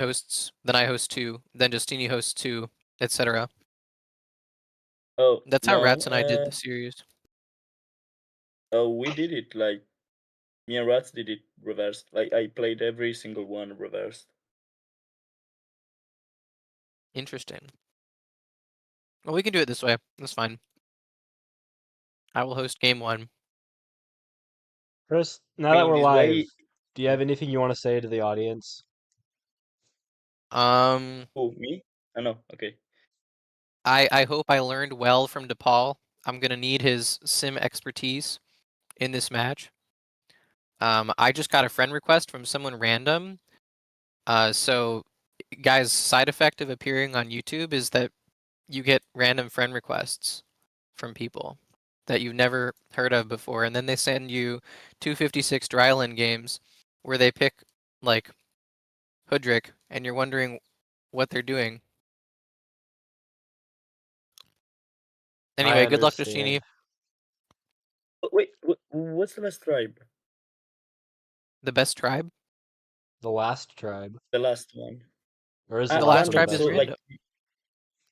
hosts, then I host 2, then Justeeni hosts 2, etc. Oh, That's how no. Rats and I did the series. Oh, we did it like me and Rats did it reversed. Like I played every single one reversed. Interesting. Well, we can do it this way. That's fine. I will host game 1. Chris, now I that mean, we're this live, way. do you have anything you want to say to the audience? Oh, me? Oh no. Okay. I hope I learned well from DePaul. I'm gonna need his sim expertise in this match. I just got a friend request from someone random. So, guys, side effect of appearing on YouTube is that you get random friend requests from people that you've never heard of before, and then they send you 256 dryland games where they pick like Hoodrick, and you're wondering what they're doing. Anyway, good luck, Justeeni. Wait, what's the last tribe? The best tribe? The last tribe. The last one. Or is The last last one tribe the is best? So, random. like,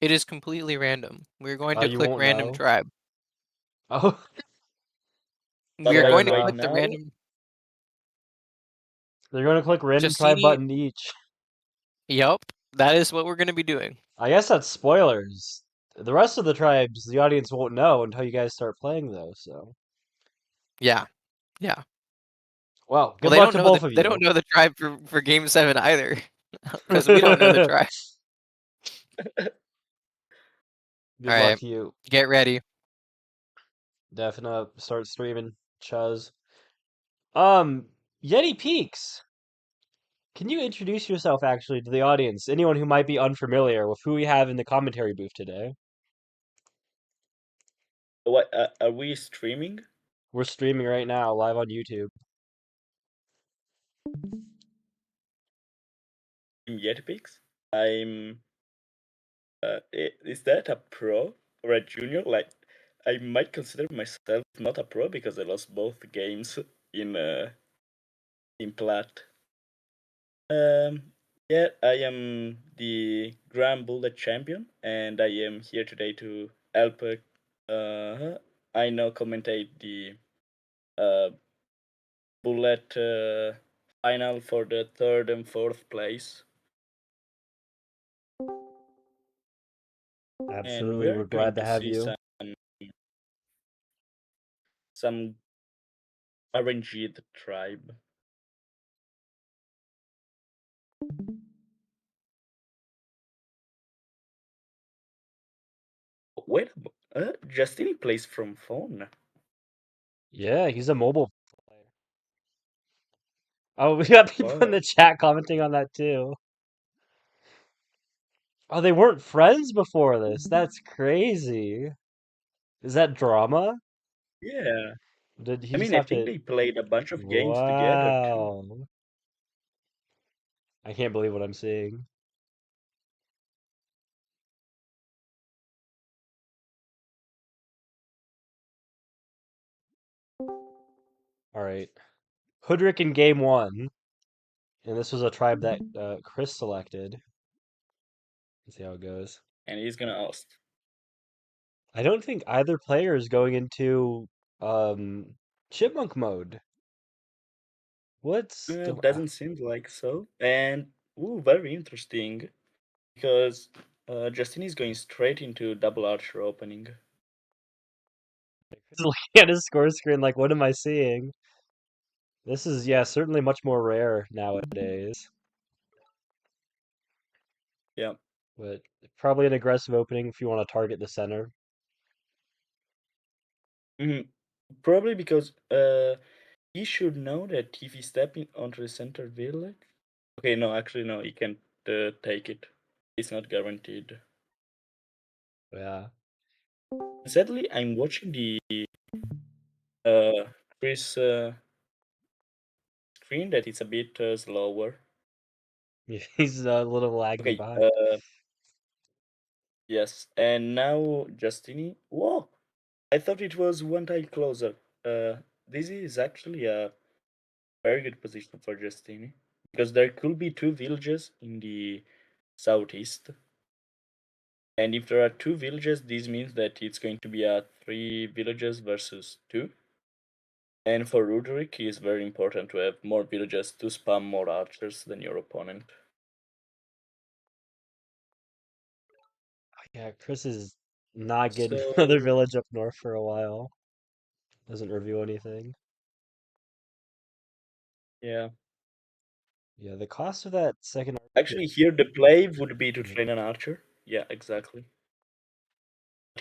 It is completely random. We're going to you click won't random know? tribe. Oh, We are Fair going to enough. click the random. They're going to click random tribe Justeeni. button each. Yup, that is what we're going to be doing. I guess that's spoilers. The rest of the tribes, the audience won't know until you guys start playing, though. So, Yeah, yeah. well, good Well, luck to both of you. They don't know the tribe for Game 7 either, because we don't know the tribe. Good All luck right, to you. get ready. Definitely start streaming, Chuz. Yeti Peaks. Can you introduce yourself actually to the audience? Anyone who might be unfamiliar with who we have in the commentary booth today. what are we streaming? We're streaming right now, live on YouTube. Jetpix. I'm. Is that a pro or a junior? Like, I might consider myself not a pro because I lost both games in plat. Yeah, I am the Grand Bullet champion, and I am here today to help. I now commentate the uh, Bullet final for the third and fourth place. Absolutely, we're glad to have you. Some RNG tribe. Wait, Justeeni plays from phone. Yeah, he's a mobile player. Oh, we got people in the chat commenting on that too. Oh, they weren't friends before this. That's crazy. Is that drama? Yeah. Did he I just mean, I have think to... they played a bunch of games together too. Wow. I can't believe what I'm seeing. All right. Hoodrick in game 1. And this was a tribe that Chris selected. Let's see how it goes. And he's gonna host. I don't think either player is going into chipmunk mode. What's doesn't seem like so. And very interesting, because Justeeni is going straight into double archer opening. He's looking at his score screen like, what am I seeing? This is, yeah, certainly much more rare nowadays. Yeah. But probably an aggressive opening if you want to target the center. Probably because he should know that if he's stepping onto the center village. Okay, no, actually, no, he can't take it. It's not guaranteed. Yeah. Sadly, I'm watching the Chris screen that it's a bit slower. He's a little lagging behind. Yes, and now Justeeni. Whoa! I thought it was one tile closer. This is actually a very good position for Justeeni. because there could be 2 villages in the southeast. And if there are 2 villages, this means that it's going to be a 3 villages versus 2. And for Hoodrick, it's very important to have more villages to spam more archers than your opponent. Yeah, Chris is not getting So another village up north for a while. Doesn't reveal anything. yeah. Yeah, the cost of that second Actually, here the play would be to Yeah. train an archer. Yeah, exactly.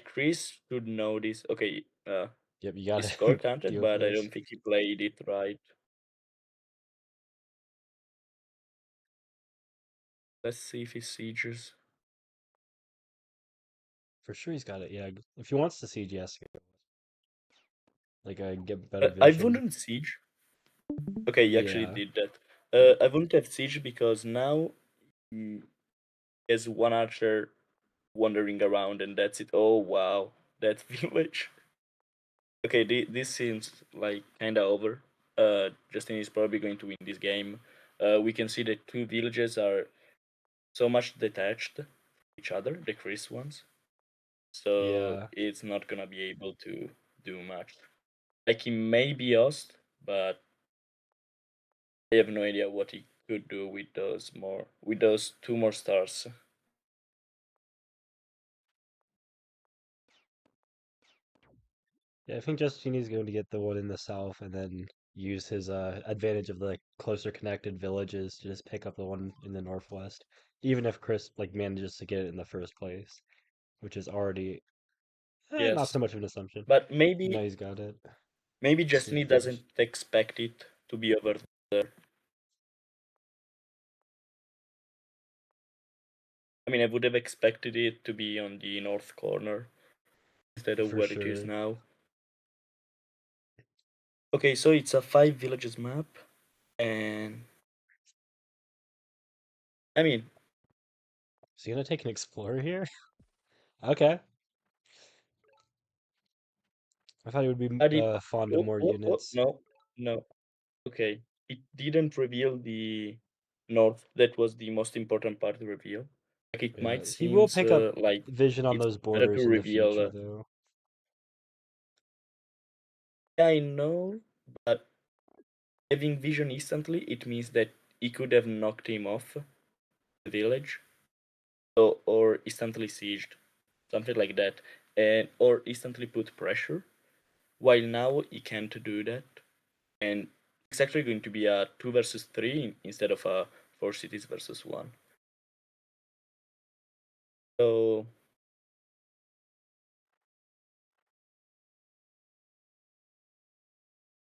Chris should know this. Okay, Yep, you his gotta score counted, deal with but I this. don't think he played it right. Let's see if he sieges. For sure he's got it, yeah. If he wants to siege, yes. Like, get better I vision. wouldn't siege. Okay, he actually Yeah. did that. I wouldn't have siege because now he has one archer wandering around and that's it. Oh wow, that village. Okay, this seems like kinda over. Justin is probably going to win this game. We can see that 2 villages are so much detached from each other, the Chris ones. So Yeah. it's not gonna be able to do much. Like he may be lost, but I have no idea what he could do with those 2 more stars. Yeah, I think Justini's going to get the one in the south and then use his advantage of the closer connected villages to just pick up the one in the northwest. Even if Chris like manages to get it in the first place, which is already not so Yes, much of an assumption. but Now maybe he's got it. Justini doesn't expect it to be over there. I mean, I would have expected it to be on the north corner instead of For where it is sure. now. Okay, so it's a 5 villages map, and I mean, Is he gonna take an explorer here? Okay. I thought he would be I did. fond of more units. No, no. Okay, it didn't reveal the north. That was the most important part to reveal. Like it Yeah, might he seem will pick up like vision on it's those better to borders in the reveal. future, though. Yeah, I know, but having vision instantly, it means that he could have knocked him off the village, or instantly sieged, something like that, and or instantly put pressure. While now he can't do that, and it's actually going to be a 2 versus 3 instead of a 4 cities versus 1. So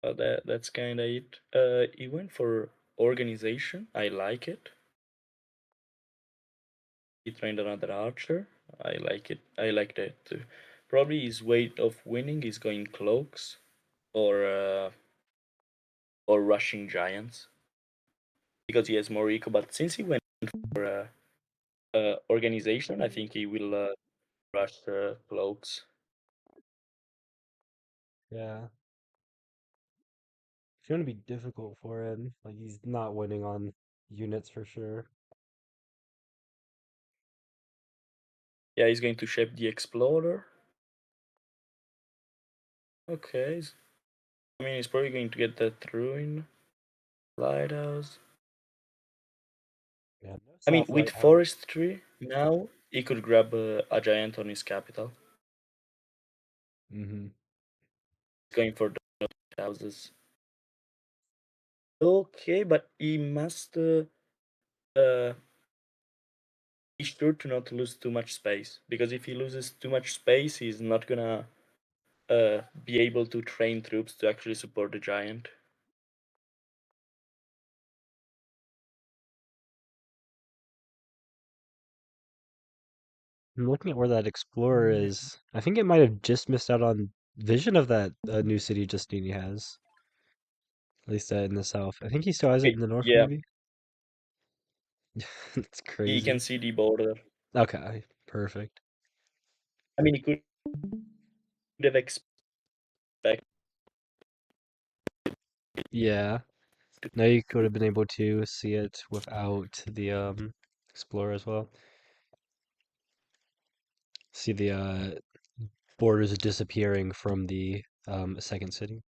that's kind of it. He went for organization. I like it. He trained another archer. I like it. I like that too. Probably his way of winning is going cloaks or rushing giants because he has more eco. But since he went for organization, I think he will rush cloaks. Yeah. It's gonna be difficult for him. Like he's not winning on units for sure. Yeah, he's going to shape the explorer. Okay. I mean, he's probably going to get that ruin lighthouse. Yeah, no I mean, south with lighthouse. forestry now, he could grab a giant on his capital. Mm-hmm. Going for the houses. Okay, but he must uh, be sure to not lose too much space because if he loses too much space, he's not gonna be able to train troops to actually support the giant. I'm looking at where that explorer is. I think it might have just missed out on vision of that new city Justini has. At least in the south. I think he still has it in the north, Yeah, maybe. It's he can crazy. see the border. Okay, perfect. I mean, he could have expected Yeah. Now you could have been able to see it without the explorer as well. See the borders disappearing from the second city.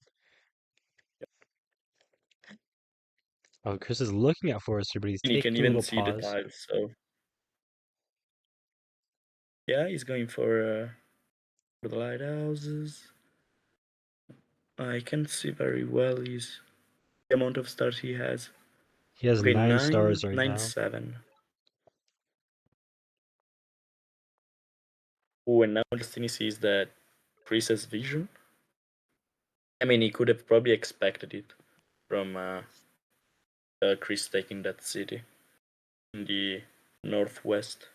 Oh, Chris is looking at Forester, but he's And you can taking a even little see the pause. tiles. So yeah, he's going for the lighthouses. I can see very well the amount of stars he has. He has Okay, 9 stars right nine, now. 7. Oh, and now Justeeni sees that Chris has vision. I mean, he could have probably expected it from Chris taking that city in the northwest.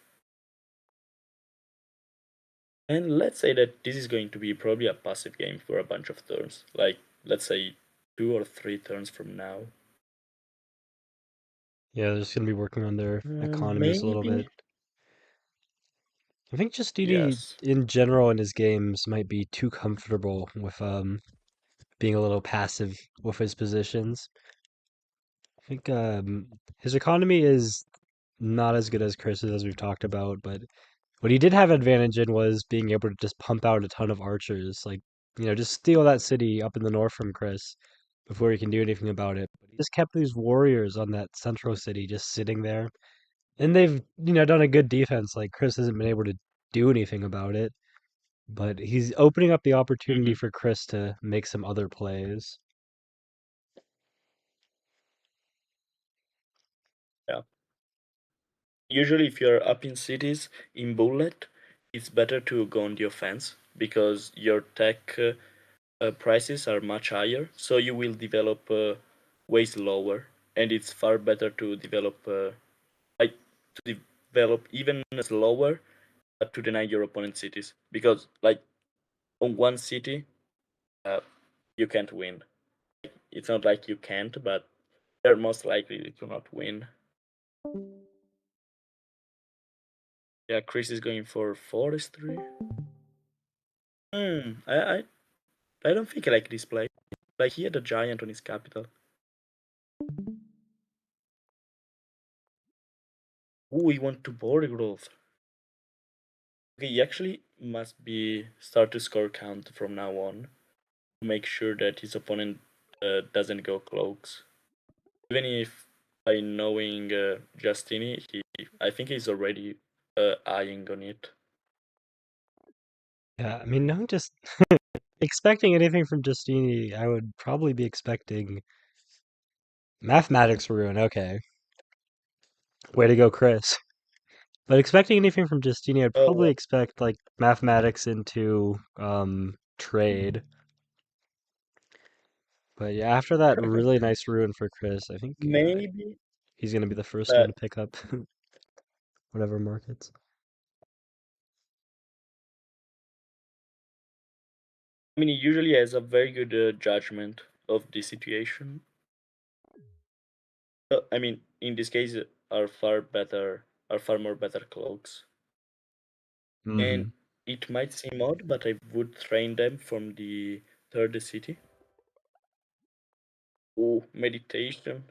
And let's say that this is going to be probably a passive game for a bunch of turns. Like, let's say 2 or 3 turns from now. Yeah, they're just gonna be working on their economies a little bit. Maybe. I think Justini Yes. in general in his games might be too comfortable with being a little passive with his positions. I think his economy is not as good as Chris's as we've talked about, but what he did have advantage in was being able to just pump out a ton of archers, like just steal that city up in the north from Chris before he can do anything about it. But he just kept these warriors on that central city just sitting there. And they've, done a good defense. Like Chris hasn't been able to do anything about it, but he's opening up the opportunity Mm-hmm. for Chris to make some other plays. Yeah. Usually, if you're up in cities in bullet, it's better to go on the offense because your tech prices are much higher, so you will develop way slower, and it's far better to develop like to develop even slower to deny your opponent cities because like on one city uh, you can't win. It's not like you can't, but you're most likely to not win. Yeah, Chris is going for forestry. I don't think I like this play. Like he had a giant on his capital. Ooh, he went to border growth. Okay, he actually must be start to score count from now on to make sure that his opponent doesn't go cloaks. Even if by knowing Justini, I think he's already eyeing on it. Yeah, I mean, I'm just expecting anything from Justini. I would probably be expecting mathematics ruin. Okay, way to go, Chris. But expecting anything from Justini, I'd Oh, probably expect like mathematics into trade. But yeah, after that really nice ruin for Chris, I think maybe, he's gonna be the first one but to pick up whatever markets. I mean, he usually has a very good judgment of the situation. I mean, in this case, are far more better cloaks. And Hmm. it might seem odd, but I would train them from the third city. Oh, meditation.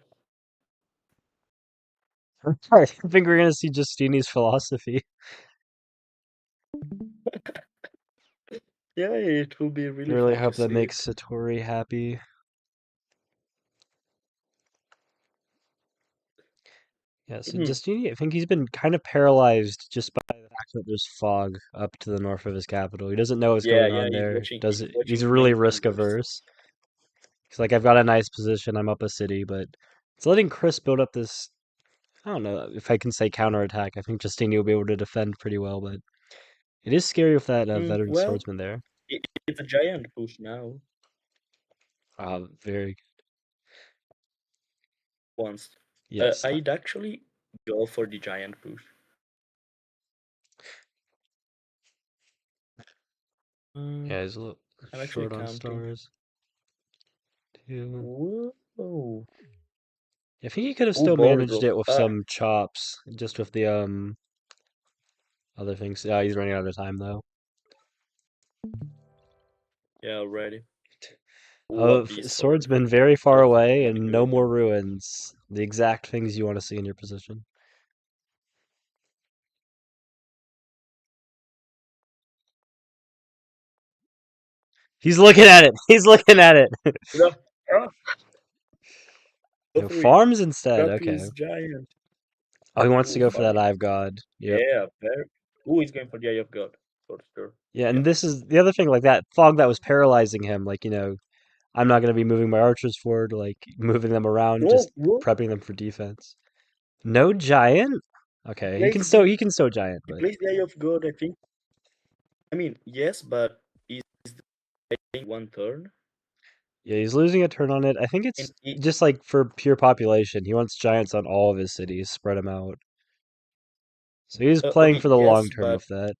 I think we're gonna see Justini's philosophy. Yeah, it will be I really really fun to hope that see makes it. Satori happy. Yeah, so Hmm. Justini, I think he's been kind of paralyzed just by the fact that there's fog up to the north of his capital. He doesn't know what's Yeah, going yeah, on there. he's He's watching the really main risk numbers. averse. He's like, I've got a nice position, I'm up a city, but it's letting Chris build up this. I don't know if I can say counterattack. I think Justini will be able to defend pretty well, but it is scary with that veteran Well, swordsman there. it's a giant push now. Very Once, yes. I'd actually go for the giant push. Yeah, he's a little I'm actually short on counting. stars too. Whoa! I think he could have Oh, still border managed growth. it with some chops, just with the other things. Yeah, he's running out of time though. Yeah, already. Ooh, a beast sword. Swordsman very far That's away pretty and no good. more ruins. The exact things you want to see in your position. He's looking at it. He's looking at it. No, ah, go No, for it. farms instead. Grab Okay. his giant. Oh, he wants to Ooh, go for that farming. Eye of God. Yep. Yeah, very. Ooh, he's going for the Eye of God. For sure. Yeah, Yeah. and this is the other thing, like that fog that was paralyzing him. Like, I'm not going to be moving my archers forward, like moving them around, Whoa, just whoa. prepping them for defense. No giant? Okay, Plays he can still giant, he but plays the Eye of God, I think. I mean, yes, but he's playing one turn. yeah, he's losing a turn on it. I think And it's he, just like for pure population. He wants giants on all of his cities, spread them out. So he's playing okay, for the long yes, term but with that.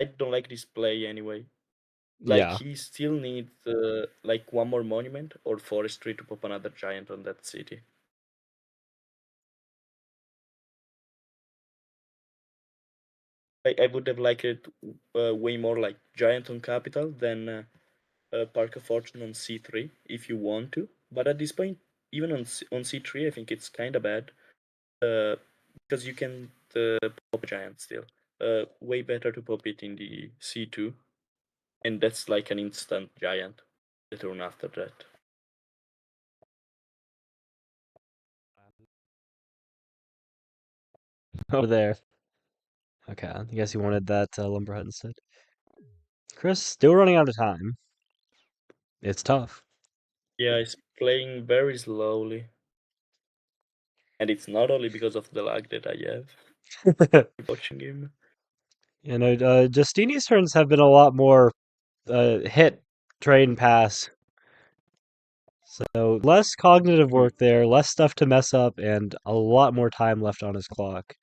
I don't like this play anyway. Like, Yeah. he still needs like one more monument or forestry to pop another giant on that city. I would have liked it way more like giant on capital than Park of Fortune on C3 if you want to. But at this point, even on C3, I think it's kind of bad uh, because you can pop a giant still. Way better to pop it in the C2, and that's like an instant giant the turn after that. Over there. Okay, I guess he wanted that lumber hut instead. Chris still running out of time. It's tough. Yeah, it's playing very slowly, and it's not only because of the lag that I have watching him. Justeeni's turns have been a lot more hit, train, pass. So less cognitive Mhm. work there, less stuff to mess up, and a lot more time left on his clock.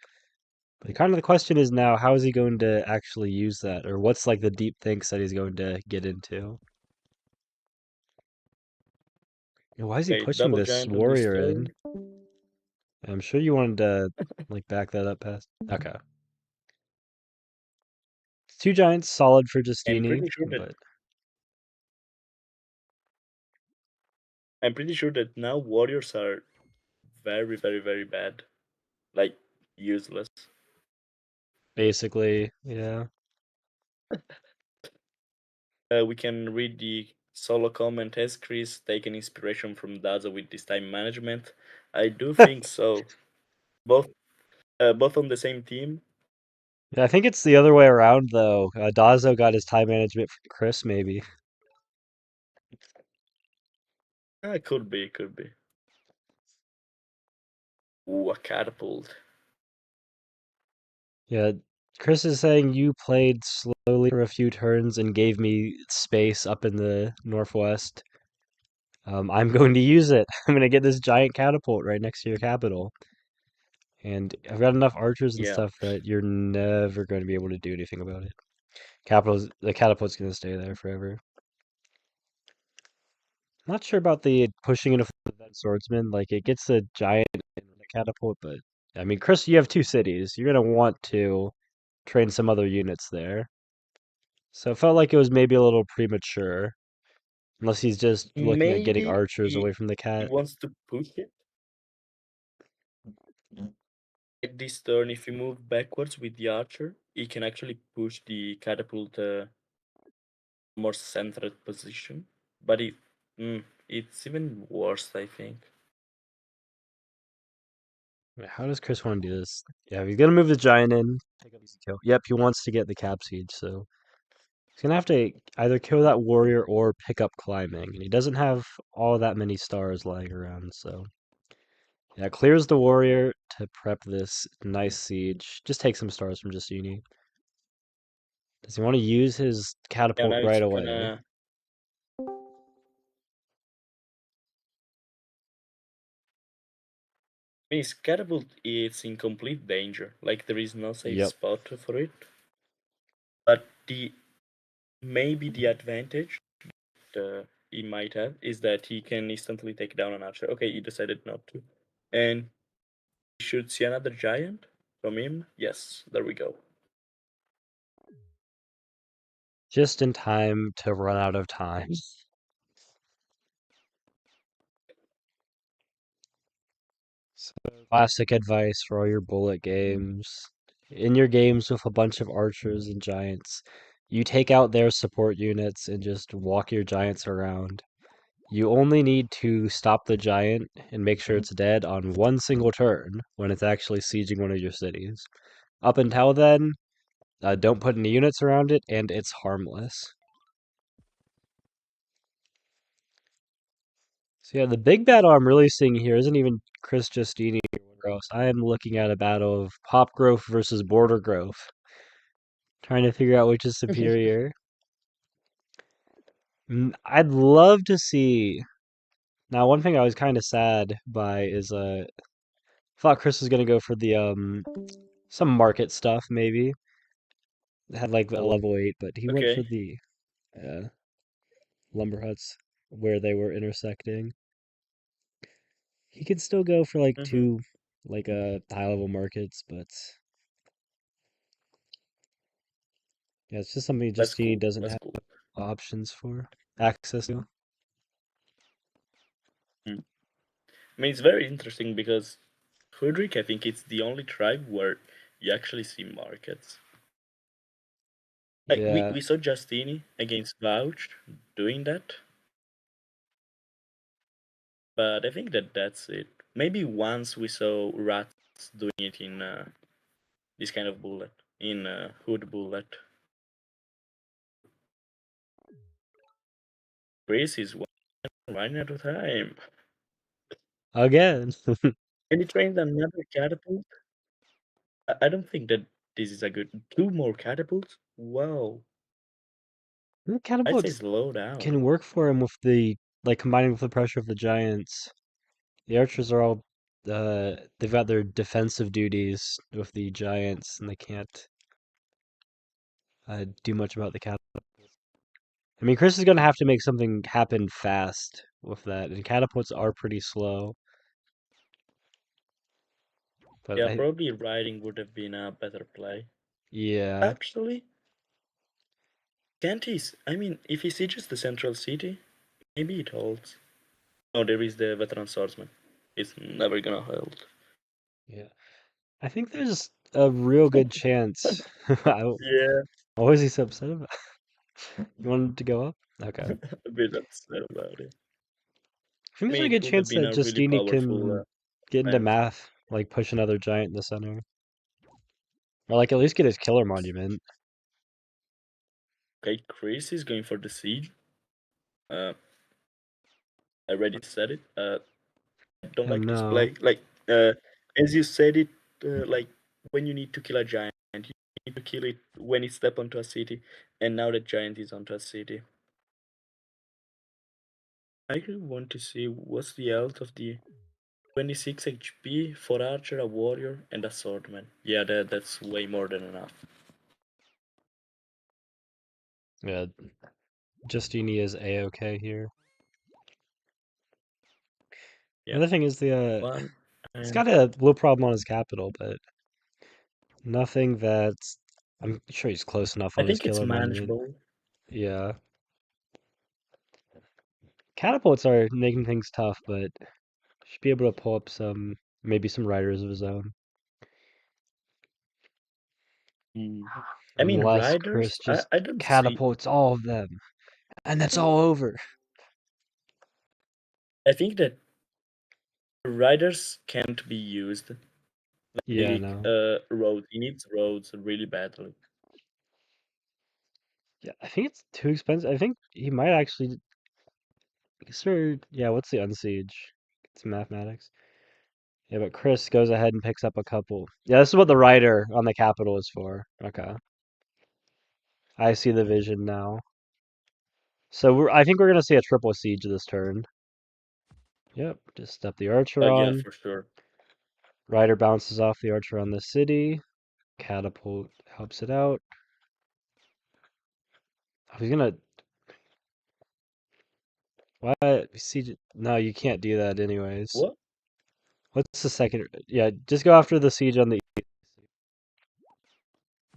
But kind of the question is now, how is he going to actually use that? Or what's like the deep thinks that he's going to get into? Why is he Okay, pushing double this giant on this warrior in? turn. I'm sure you wanted to like back that up past. Okay. Two giants solid for I'm Justeeni, pretty sure that but I'm pretty sure that now warriors are very, very, very bad. Like, useless. basically, yeah. We can read the solo comment. Has Chris taken inspiration from Daza with this time management? I do think so. Both both on the same team. Yeah, I think it's the other way around though. Dazo got his time management from Chris, maybe. Could be, could be. Ooh, a catapult. Yeah, Chris is saying you played slowly for a few turns and gave me space up in the northwest. I'm going to use it. I'm going to get this giant catapult right next to your capital. And I've got enough archers and Yeah. stuff that you're never going to be able to do anything about it. The catapult's going to stay there forever. Not sure about the pushing into that swordsman. Like it gets the giant in the catapult, but I mean, Chris, you have two cities. You're gonna want to train some other units there. So it felt like it was maybe a little premature, unless he's just looking at getting Maybe archers away from the he cat. wants to push it. At this turn, if you move backwards with the archer, he can actually push the catapult more centered position. But it's even worse, I think. Wait, how does Chris want to do this? Yeah, he's gonna move the giant in. Take up easy kill. Yep, he wants to get the cap siege, so he's gonna have to either kill that warrior or pick up climbing, and he doesn't have all that many stars lying around, so. Yeah, clears the warrior to prep this nice siege. Just take some stars from Justeeni. Does he want to use his Yeah, catapult now right it's away? gonna. I mean, his catapult is in complete danger. Like, there is no safe Yep. spot for it. But maybe the advantage he might have is that he can instantly take down an archer. Okay, he decided not to. And we should see another giant from him. Yes, there we go. Just in time to run out of time. So, classic advice for all your bullet games. In your games with a bunch of archers and giants, you take out their support units and just walk your giants around. You only need to stop the giant and make sure it's dead on one single turn when it's actually sieging one of your cities. Up until then, don't put any units around it, and it's harmless. So yeah, the big battle I'm really seeing here isn't even Chris Justeeni or whatever else. I am looking at a battle of pop growth versus border growth, trying to figure out which is superior. I'd love to see. Now, one thing I was kind of sad by is thought Chris was gonna go for the some market stuff maybe. It had like a level 8, but he went for Okay. the lumber huts where they were intersecting. He could still go for like Mm-hmm. two like high level markets, but yeah, it's just something That's Justine cool. doesn't That's have cool. options for access to. Mm. I mean, it's very interesting because Hoodrick, I think it's the only tribe where you actually see markets. Like Yeah, we saw Justini against Vouch doing that, but I think that's it. Maybe once we saw Rats doing it in this kind of bullet, in Hood bullet. Chris is running out of time. again. And he trains another catapult. I don't think that this is a good. Two more catapults? Wow. The I'd say catapults slow down. can work for him with the like combining with the pressure of the giants. The archers are all they've got their defensive duties with the giants, and they can't do much about the catapult. I mean, Chris is gonna have to make something happen fast with that, and catapults are pretty slow. But Yeah, probably riding would have been a better play. yeah, Actually, can't he? I mean, if he sieges the central city, maybe it holds. Oh, there is the veteran swordsman. It's never gonna hold. yeah. I think there's a real good chance. Yeah, What was he so upset about? You wanted to go up? Okay. a bit upset about it. I think I there's mean, a it good would have chance been that a really Justini powerful can get into event. math, like push another giant in the center. Or like at least get his killer monument. Okay, Chris is going for the siege. I already said it. I don't Oh like this no. play. Like, uh, as you said it, like when you need to kill a giant, you need to kill it when it step onto a city, and now the giant is onto a city. I really want to see what's the health of the 26 HP for archer, a warrior, and a swordman. Yeah, that's way more than enough. Yeah, Justini is A-okay here. Yeah, The other thing is one. he's And got a little problem on his capital, but nothing that's I'm sure he's close enough I on his think it's killer monument. manageable. Yeah. Catapults are making things tough, but should be able to pull up maybe some riders of his own. Mm. I mean, Unless Chris riders. just I don't see. catapults all of them. And that's all over. I think that riders can't be used. Yeah, Maybe no. roads. He needs roads really badly. Yeah, I think it's too expensive. I think he might actually sure yeah, what's the unsiege? It's mathematics. Yeah, but Chris goes ahead and picks up a couple. Yeah, this is what the rider on the capital is for. Okay. I see the vision now. So I think we're gonna see a triple siege this turn. Yep, just step the archer Yeah, on. for sure. Rider bounces off the archer on the city. Catapult helps it out. Oh, he's gonna what siege? No, you can't do that anyways. What? What's the second? Yeah, just go after the siege on the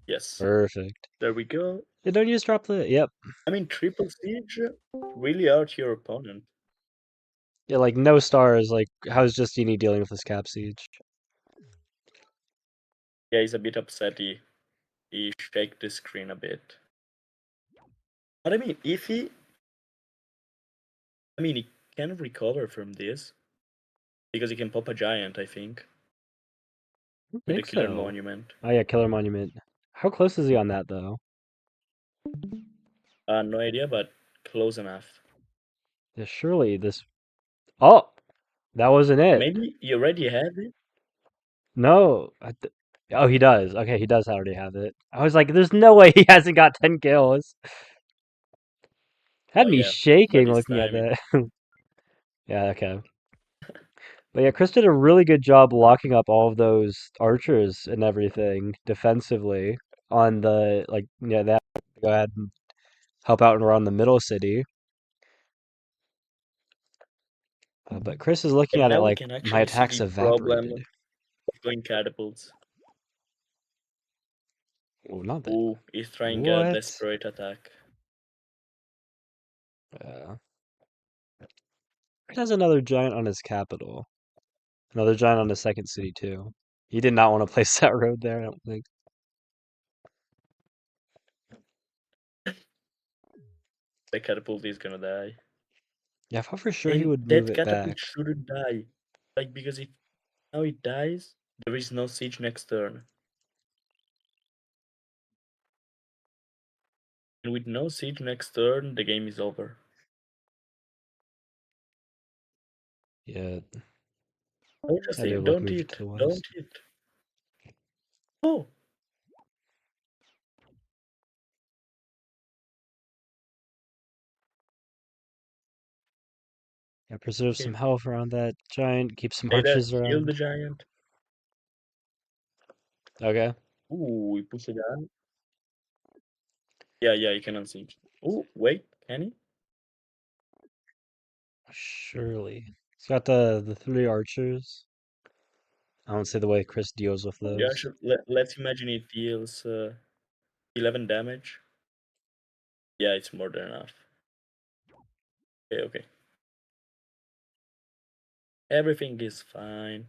Yes. perfect. There we go. Yeah, don't you just drop the... Yep. I mean, triple siege really hurt your opponent. Yeah, like, no stars, like, how's Justeeni dealing with this cap siege? Yeah, he's a bit upset. He shake the screen a bit. But I mean, he can recover from this because he can pop a giant, I think, I with the think killer so. monument. Oh yeah, Killer Monument. How close is he on that, though? No idea, but close enough. Yeah, surely this... Oh! That wasn't it. Maybe you already have it. No. Oh, he does. Okay, he does already have it. I was like, there's no way he hasn't got 10 kills. Had Oh me yeah, but shaking this looking at time that. Yeah, okay. But yeah, Chris did a really good job locking up all of those archers and everything defensively on the, like, yeah, they have to go ahead and help out around the middle city. But Chris is looking and at it now we like, can my actually see attack's the problem evaporated. of going catapults. Oh, not that. Ooh, he's trying a What? desperate attack. Chris has another giant on his capital. Another giant on his second city, too. He did not want to place that road there, I don't think. The catapult is gonna die. Yeah, I thought for sure he And would move that it catapult back. shouldn't die. Like, because if now it dies, there is no siege next turn. And with no siege next turn, the game is over. Yeah, Oh, had to Justine, like don't move hit. to the Don't west. hit. Oh! Yeah, preserve Okay. some health around that giant, keep some Stay there. archers Heal the around. giant. Okay. Ooh, we push it down. Yeah, you can unsiege. Oh, wait, can he? Surely. He's got the three archers. I don't see the way Chris deals with Yeah, those. sure. Let's imagine it deals 11 damage. Yeah, it's more than enough. Okay. Everything is fine.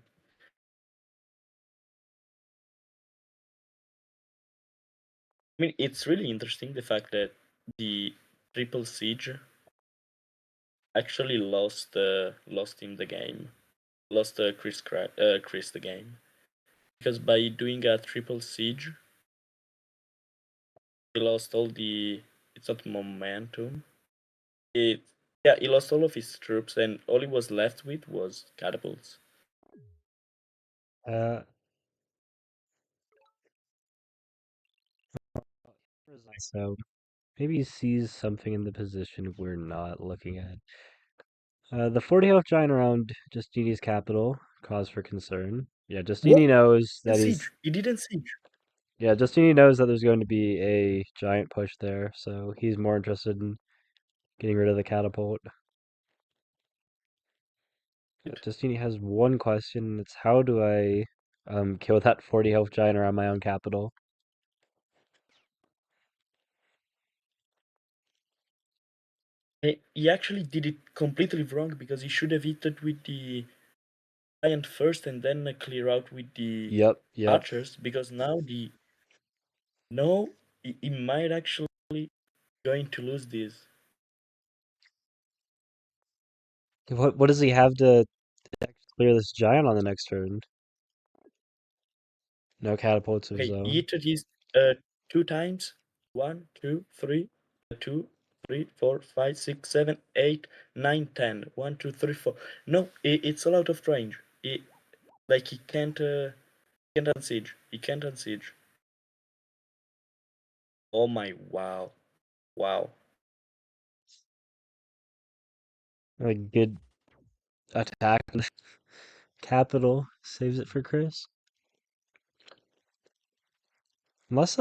I mean, it's really interesting the fact that the triple siege actually lost him the game, lost Chris the game, because by doing a triple siege, he lost all the, it's not momentum. It Yeah, he lost all of his troops, and all he was left with was catapults. Uh, so maybe he sees something in the position we're not looking at. The 40 health giant around Justini's capital, cause for concern. Yeah, What? Justini knows that Siege? He didn't siege. Yeah, Justini knows that there's going to be a giant push there, so he's more interested in getting rid of the catapult. Justini has one question, and it's how do I kill that 40 health giant around my own capital? He actually did it completely wrong because he should have hit it with the giant first and then clear out with the Yep. archers, because now no, he might actually going to lose this. What does he have to clear this giant on the next turn? No catapults of his Okay, he own. hit it his 2 times. 1, 2, 3, 2, 3, 4, 5, 6, 7, 8, 9, 10. 1, 2, 3, 4. No, it's all out of range. Like he can't unsiege. He can't unsiege. Oh my, wow. A good attack on the capital saves it for Chris. Unless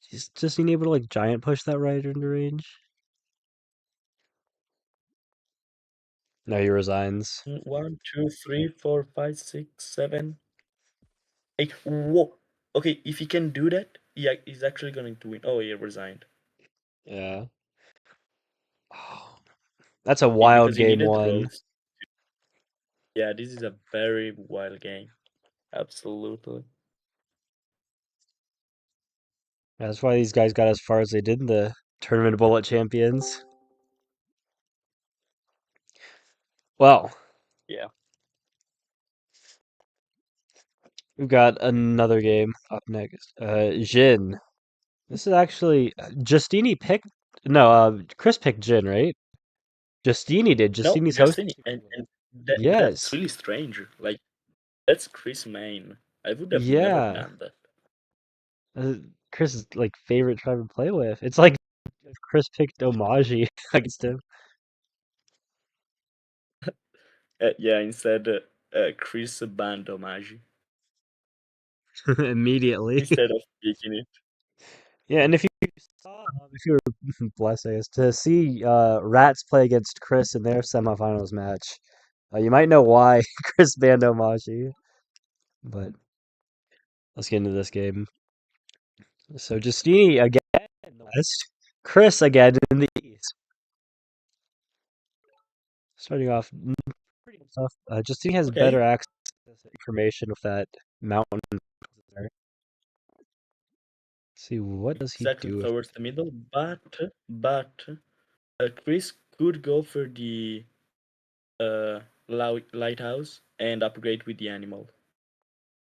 he's just being able to like giant push that right into range. No, he resigns. 1, 2, 3, 4, 5, 6, 7, 8. Whoa. Okay, if he can do that, he's actually going to win. Oh, he resigned. Yeah. Oh, that's a because wild he game needed one. roads. Yeah, this is a very wild game. Absolutely. That's why these guys got as far as they did in the Tournament of Bullet Champions. Well, Yeah. we've got another game up next. Jin. This is actually Justeeni picked. No, Chris picked Jin, right? Justeeni did. No, Justeeni's hosting. Justini, and that's Yes. really strange. Like, that's Chris main. I would have never Yeah. done that. Chris's like favorite tribe to play with. It's like if Chris picked Omaji against him. Yeah, instead, Chris banned Omaji Immediately. instead of picking it. Yeah, and if you saw, if you were blessed, I guess, to see Rats play against Chris in their semifinals match, you might know why Chris banned Omaji. But let's get into this game. So Justini again in the West, Chris again in the East. Starting off pretty tough. Justini has Okay, better access to information with that mountain there. See, what does he exactly do with towards the middle, but Chris could go for the lighthouse and upgrade with the animal,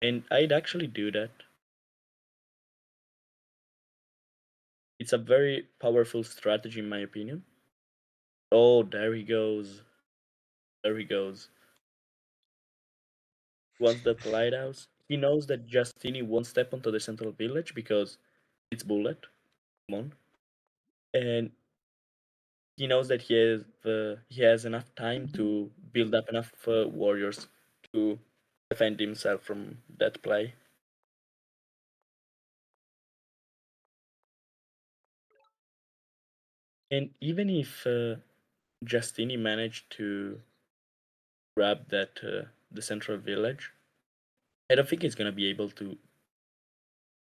and I'd actually do that. It's a very powerful strategy, in my opinion. Oh, there he goes. There he goes. Wants that lighthouse. He knows that Justini won't step onto the central village because it's bullet. Come on. And he knows that he has enough time to build up enough warriors to defend himself from that play. And even if Justini managed to grab that the central village, I don't think he's gonna be able to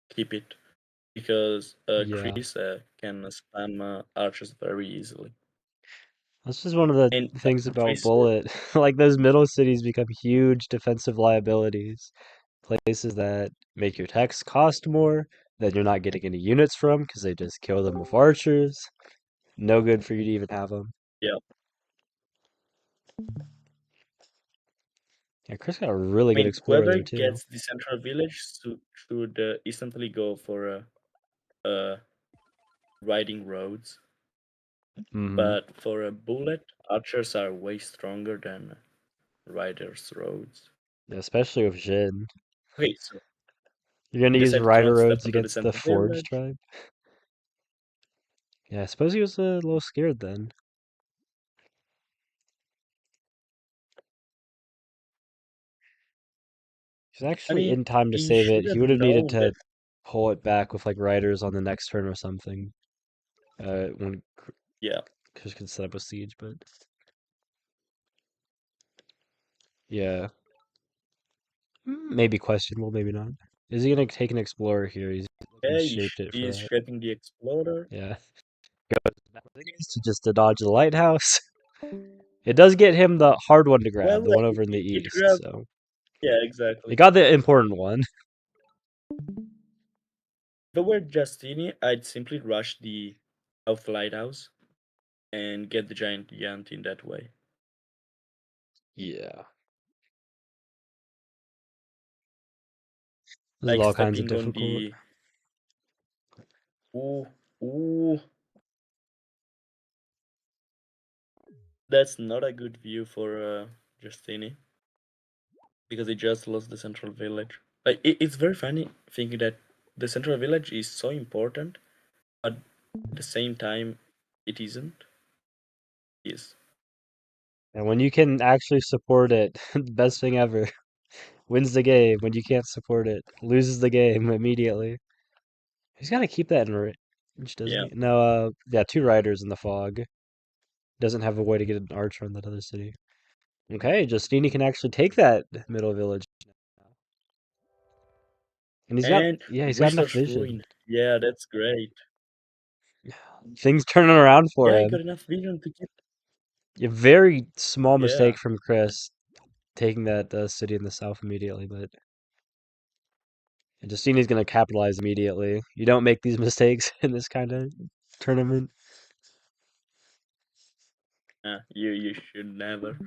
keep it because Yeah. Chris can spam archers very easily. That's just one of the And things about Chris, Bullet. Like those middle cities become huge defensive liabilities. Places that make your techs cost more, that you're not getting any units from because they just kill them with archers. No good for you to even have them. yeah, Yeah, Chris got a really I good mean, explorer whoever there too. gets the central village should instantly go for riding roads. Hmm. But for a bullet, archers are way stronger than riders' roads. Especially with Jin. Okay, so You're gonna he use decided to Rider not step Roads onto the against the central Forge village. tribe. Yeah, I suppose he was a little scared then. He's I actually mean, in time to he save it. should He have would have needed known to that. pull it back with like riders on the next turn or something. When Yeah, Chris could set up a siege, but yeah, maybe questionable, maybe not. Is he gonna take an explorer here? He's looking okay, shaped it for he is that. shaping the explorer. Yeah, goes back to just to dodge the lighthouse. It does get him the hard one to grab, Well, the one over in the it east. grabs. So Yeah, he exactly. got the important one. If I were Justini, I'd simply rush the South Lighthouse and get the giant Yant in that way. Yeah, this is Like all kinds of stepping on difficult. the. Ooh, ooh. That's not a good view for Justini because he just lost the central village. Like it's very funny thinking that the central village is so important, but at the same time, it isn't. Yes. And when you can actually support it, the best thing ever. Wins the game. When you can't support it, loses the game immediately. He's got to keep that in range, doesn't Yeah. he? No, yeah, two riders in the fog. Doesn't have a way to get an archer in that other city. Okay, Justini can actually take that middle village. And he's got, And yeah, he's got enough resource vision. ruined. Yeah, that's great. things turning around for Yeah, I him. got enough vision to keep. A very small Yeah. mistake from Chris taking that city in the south immediately, but Justeeni's going to capitalize immediately. You don't make these mistakes in this kind of tournament. You should never.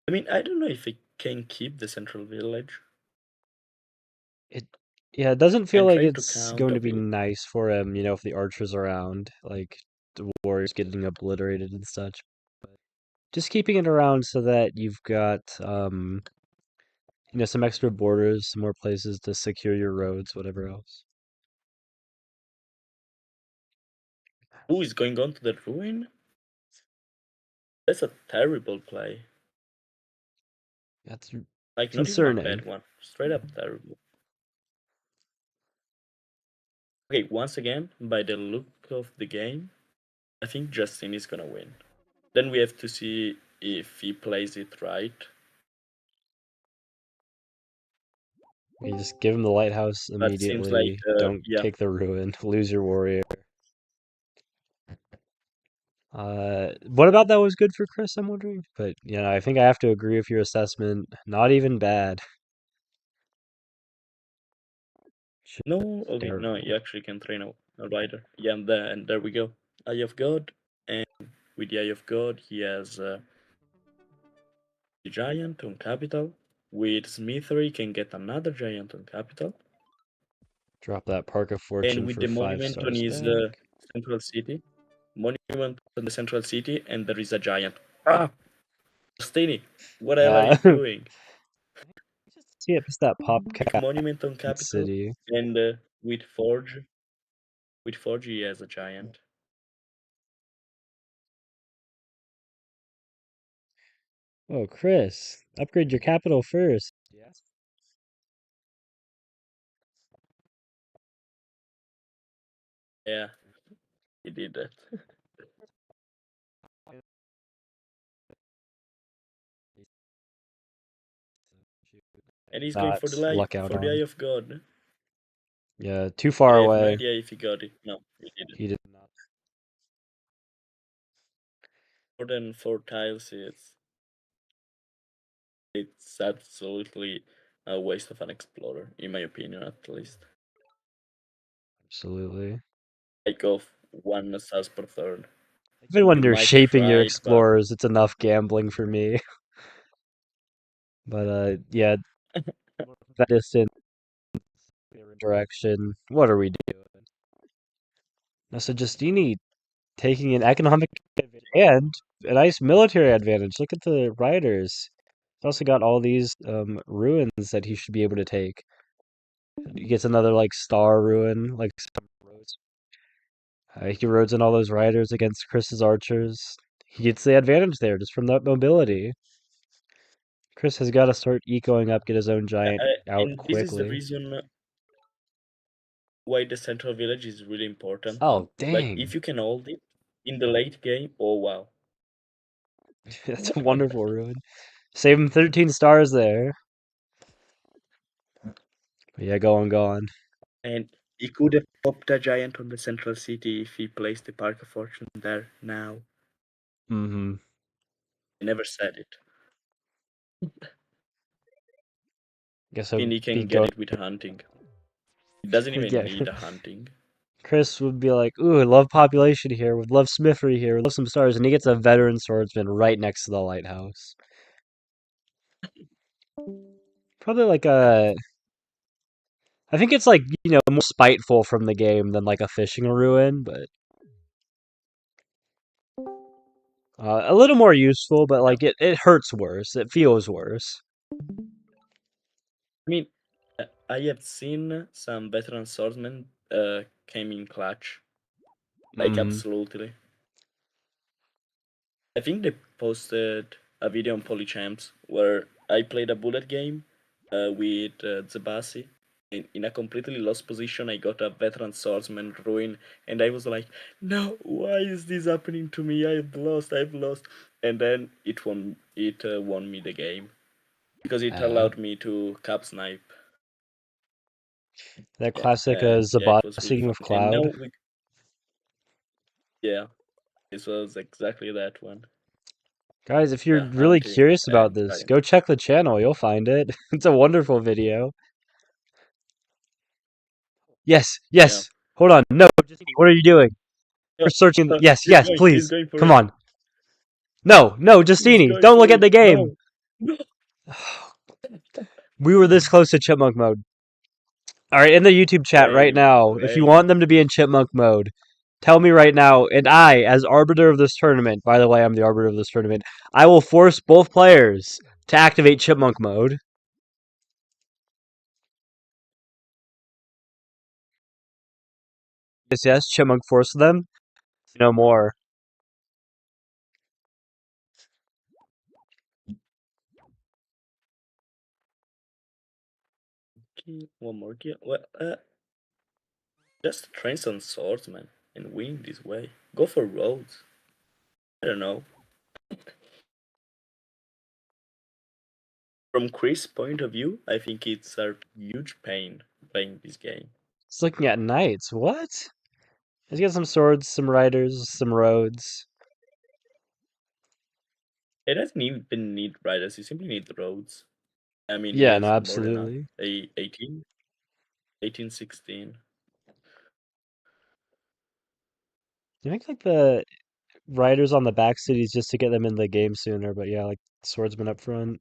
I mean, I don't know if it can keep the central village. Yeah, it doesn't feel I'm like trying to it's count going a to be village. nice for him, if the archer's around, like the warriors getting obliterated and such. Just keeping it around so that you've got some extra borders, some more places to secure your roads, whatever else. Who is going on to the ruin? That's a terrible play. That's Like, not even a concerning. bad one. Straight up terrible. Okay, once again, by the look of the game, I think Justin is gonna win. Then we have to see if he plays it right. You just give him the lighthouse But seems like, immediately. Don't yeah. take the ruin. Lose your warrior. What about that was good for Chris? I'm wondering, but I think I have to agree with your assessment. Not even bad. No, okay, no, Terrible. you actually can train a rider. Yeah, and there we go. Eye of God, and with the Eye of God, he has the giant on capital. With Smithery, can get another giant on capital. Drop that Park of And Fortune with for the 5 monument on stars his back. central city, monument on the central city, and there is a giant. Ah, Justeeni, what the hell are you doing? See it, just that pop cap Monument on capital, city. and with Forge, he has a giant. Oh, Chris, upgrade your capital first. Yeah, he did that. And he's going Not for the luck out for the on. Eye of God. Yeah, too far I have no away. idea if he got it. No, he didn't. He did not. More than 4 tiles, it's absolutely a waste of an explorer, in my opinion, at least. Absolutely. Like of 1 stars per turn. Even when You you're might shaping your try it, but explorers, it's enough gambling for me. But yeah, that distance direction. What are we doing? Now, so Justeeni taking an economic advantage and a nice military advantage. Look at the riders. He's also got all these ruins that he should be able to take. He gets another like star ruin, like some roads. He roads in all those riders against Chris's archers. He gets the advantage there just from that mobility. Chris has got to start ecoing up, get his own giant out and this is the quickly. reason why the central village is really important. Oh, Like, dang. if you can hold it in the late game, oh wow. That's a wonderful ruin. Save him 13 stars there. But yeah, go on, go on. And he could have popped a giant on the central city if he placed the Park of Fortune there now. Mm-hmm. He never said it. Guess I I'll mean, he be can get going. it with hunting. He doesn't even Yeah, need a hunting. Chris would be like, "Ooh, I love population here. Would love Smithery here. Would love some stars." And he gets a veteran swordsman right next to the lighthouse. Probably like a. I think it's like more spiteful from the game than like a fishing ruin, but a little more useful. But Yeah. like it hurts worse. It feels worse. I mean, I have seen some veteran swordsmen came in clutch. Like, Mm-hmm. absolutely. I think they posted a video on Polychamps where I played a bullet game with Zebasi. In a completely lost position, I got a veteran swordsman ruin, and I was like, "No, why is this happening to me? I've lost." And then it won me the game because it allowed me to cap snipe. That Yeah, classic and yeah, it was really Zabossing fun. with And now Cloud. Yeah, this was exactly that one. Guys, if you're Yeah, really hunting curious about and this, giant. go check the channel. You'll find it. It's a wonderful video. Yes, Yeah. yes. Hold on. No, Justeeni, what are you doing? You're searching. Yes, He's yes, going. He's please. going for Come it. on. No, no, He's Justeeni, going don't for look at it. the game. No. No. We were this close to chipmunk mode. All right, in the YouTube chat right now, if you want them to be in chipmunk mode, tell me right now, and I, as arbiter of this tournament, by the way, I'm the arbiter of this tournament, I will force both players to activate chipmunk mode. Yes, yes, chipmunk force them. No more. Okay, one more kill. Well, just train some swordsman and win this way. Go for roads. I don't know. From Chris' point of view, I think it's a huge pain playing this game. It's looking at knights. What? Let's get some swords, some riders, some roads. It doesn't even need riders, you simply need roads. I mean, he Yeah, no, has more than enough. absolutely. 18? 18, 16. I think like the riders on the back cities just to get them in the game sooner, but yeah, like swordsman up front.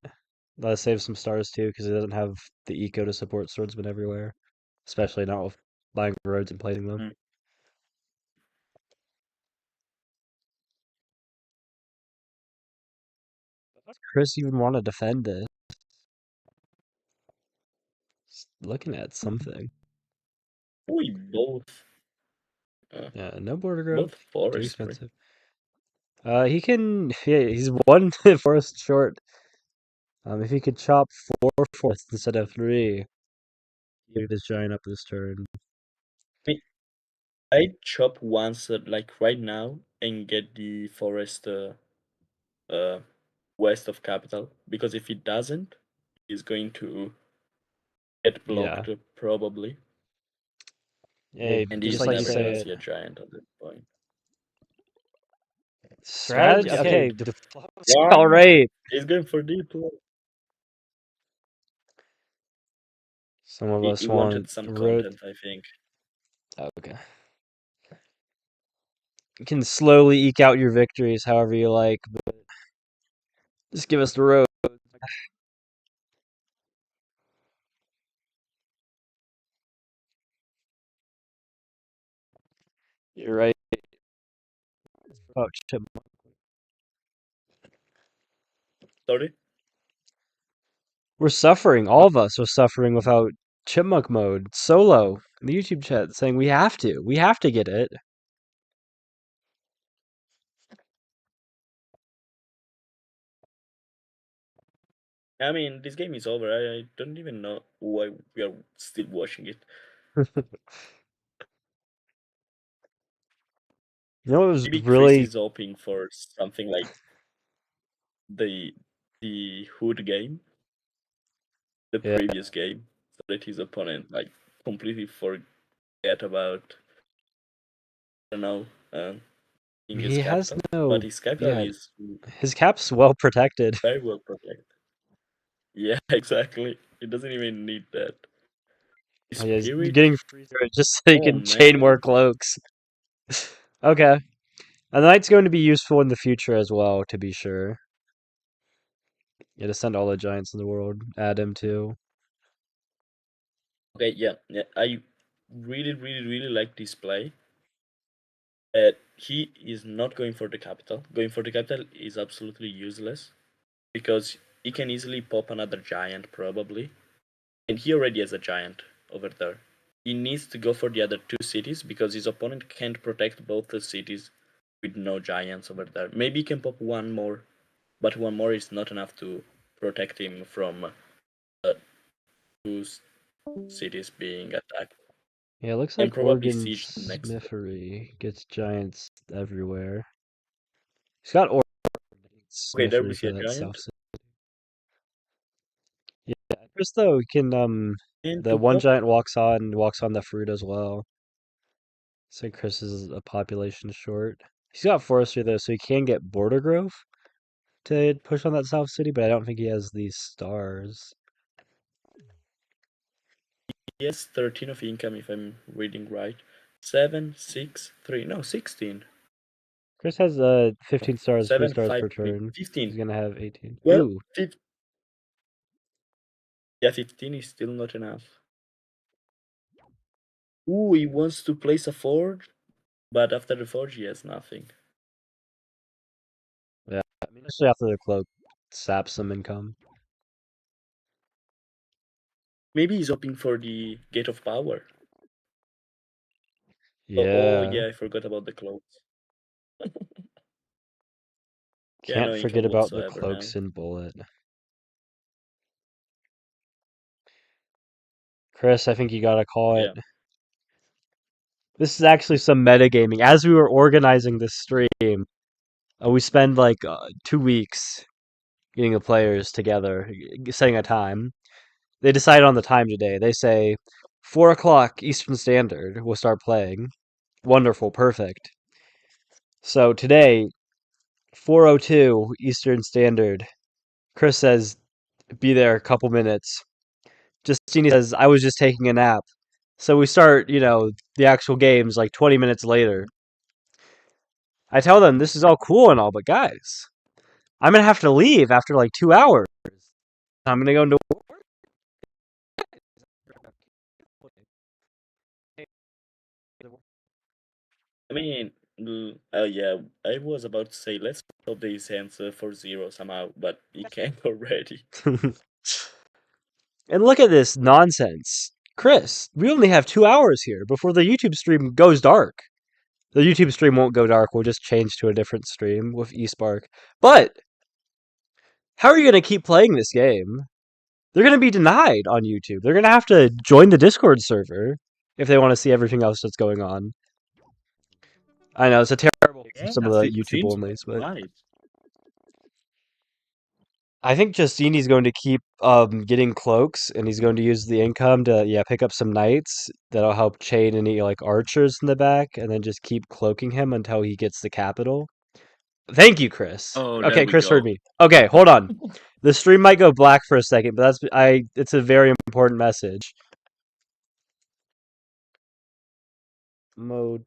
That'll save some stars too, because it doesn't have the eco to support swordsman everywhere. Especially not with buying roads and placing them. Mm. Does Chris even want to defend this? Just looking at something. We both, Yeah, no border growth. both Too forestry. expensive. He can. Yeah, he's one forest short. If he could chop 4 forests instead of 3, give this giant up this turn. I mean, I chop once, like right now, and get the forest uh, west of capital, because if it doesn't, he's going to get Yeah. blocked probably, Hey, and just he's like you never say gonna it. see a giant at that point. Strategy? Okay. Okay, diplomacy. Yeah, All right. he's going for deep. Some of He us want wanted some road. content, I think. Okay. You can slowly eke out your victories however you like, but just give us the road. You're right. Oh, chipmunk. Sorry? We're suffering. All of us are suffering without chipmunk mode. Solo in the YouTube chat saying we have to. We have to get it. I mean, this game is over. I don't even know why we are still watching it. You know what was Maybe Chris really is hoping for something like the Hood game, the yeah. previous game, so that his opponent like completely forget about, I don't know, in his He has capital. But no his capital yeah. is His cap's well protected. very well protected. Yeah, exactly. It doesn't even need that. Oh, yeah, he's Spirit? getting freezer just so he Oh can chain man. more cloaks. Okay. And the knight's going to be useful in the future as well, to be sure. Yeah, to send all the giants in the world. Add him too. Okay, yeah, yeah. I really like this play. He is not going for the capital. Going for the capital is absolutely useless because he can easily pop another giant probably, and he already has a giant over there. He needs to go for the other two cities because his opponent can't protect both the cities with no giants over there. Maybe he can pop one more, but one more is not enough to protect him from two cities being attacked. Yeah, it looks And like probably Organ siege next. Smithery gets giants everywhere. He's got Organ Okay, there we Smithery see for a that giant. south city. Yeah, Chris though can And the to one pop, giant walks on the fruit as well. So Chris is a population short. He's got forestry though, so he can get border growth to push on that south city, but I don't think he has these stars. He has 13 of income if I'm reading right. 7, 6, 3. No, 16. Chris has 15 stars, 3 7, stars 5, per 3. turn. 15. He's gonna have 18. Well, Ooh. Yeah, 15 is still not enough. Ooh, he wants to place a forge, but after the forge he has nothing. Yeah, I mean, especially after the cloak saps some income. Maybe he's hoping for the Gate of Power. Yeah. Oh yeah, I forgot about the cloaks. Yeah, Can't no forget income about the whatsoever now. cloaks and bullet. Chris, I think you gotta call it. Yeah. This is actually some metagaming. As we were organizing this stream, we spend like 2 weeks getting the players together, setting a time. They decide on the time today. They say 4 o'clock Eastern Standard. We'll start playing. Wonderful, perfect. So today, 4:02 Eastern Standard. Chris says, "Be there a couple minutes." Justini says, "I was just taking a nap." So we start, the actual games like 20 minutes later. I tell them this is all cool and all, but guys, I'm gonna have to leave after like 2 hours. I'm gonna go into work. I mean, yeah, I was about to say let's hope these answer for 0 somehow, but he can't already. And look at this nonsense. Chris, we only have 2 hours here before the YouTube stream goes dark. The YouTube stream won't go dark. We'll just change to a different stream with eSpark. But how are you going to keep playing this game? They're going to be denied on YouTube. They're going to have to join the Discord server if they want to see everything else that's going on. I know, it's a terrible for some of the YouTube seems onlys, but right. I think Justini's going to keep getting cloaks, and he's going to use the income to pick up some knights that'll help chain any like archers in the back, and then just keep cloaking him until he gets the capital. Thank you, Chris. Oh, there Okay, we Chris heard go. me. Okay, hold on. The stream might go black for a second, but it's a very important message. Mode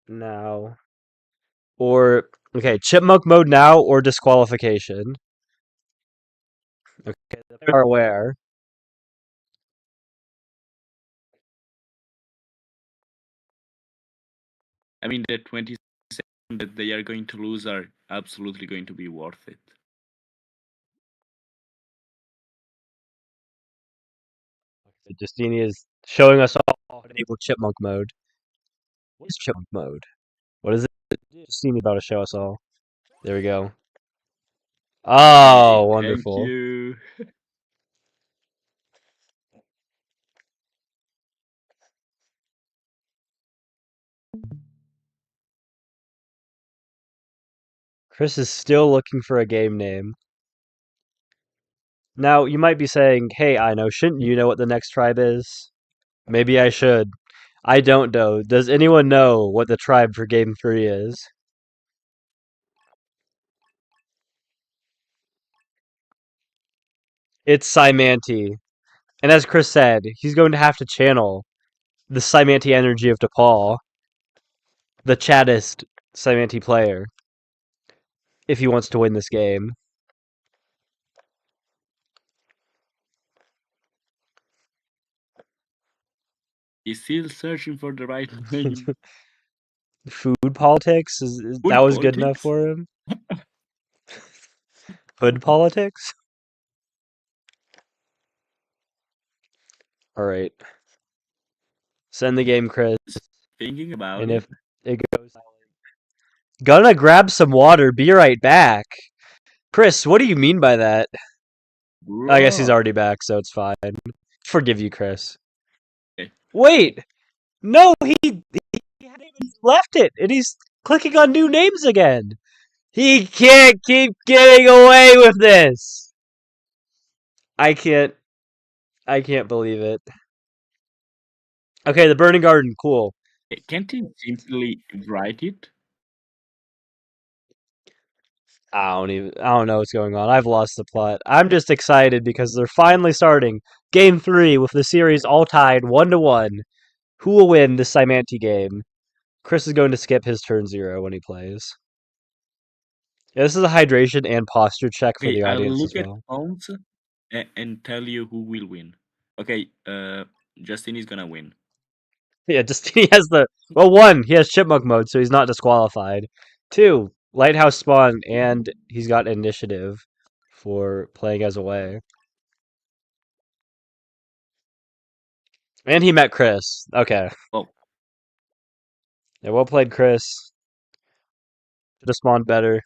now. Or okay, chipmunk mode now or disqualification. Okay, they are aware. I mean, the 20 seconds that they are going to lose are absolutely going to be worth it. Justini is showing us all how to enable chipmunk mode. What is chipmunk mode? What is it? Justini about to show us all. There we go. Oh, Hey, wonderful. Thank you. Chris is still looking for a game name. Now, you might be saying, hey, I know, shouldn't you know what the next tribe is? Maybe I should. I don't know. Does anyone know what the tribe for game 3 is? It's Cymanti. And as Chris said, he's going to have to channel the Cymanti energy of DePaul, the chattest Cymanti player, if he wants to win this game. He's still searching for the right name. Food politics? That was good enough Politics? for him? Hood politics? Alright. Send the game, Chris. Thinking about And it. if it goes... Gonna grab some water, be right back. Chris, what do you mean by that? I guess he's already back, so it's fine. Forgive you, Chris. Okay. Wait! No, he left it, and he's clicking on new names again. He can't keep getting away with this. I can't believe it. Okay, the Burning Garden, cool. Can't he simply write it? I don't know what's going on. I've lost the plot. I'm just excited because they're finally starting Game 3 with the series all tied 1-1. Who will win this Cymanti game? Chris is going to skip his turn 0 when he plays. Yeah, this is a hydration and posture check for Okay, the I'll audience as look at well. points and tell you who will win. Okay, Justin is gonna win. Yeah, just he has the 1, he has chipmunk mode, so he's not disqualified. 2, lighthouse spawn, and he's got initiative for playing as away. And he met Chris. Okay. Oh, Yeah, well played, Chris. Should have spawned better.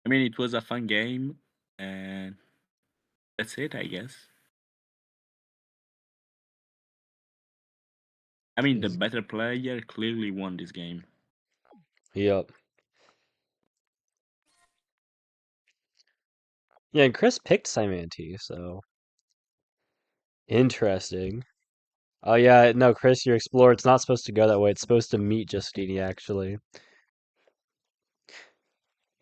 I mean, it was a fun game, and that's it, I guess. I mean, the better player clearly won this game. Yep. Yeah, and Chris picked Cymanti, so interesting. Oh yeah, no, Chris, your explorer, it's not supposed to go that way. It's supposed to meet Justeeni, actually.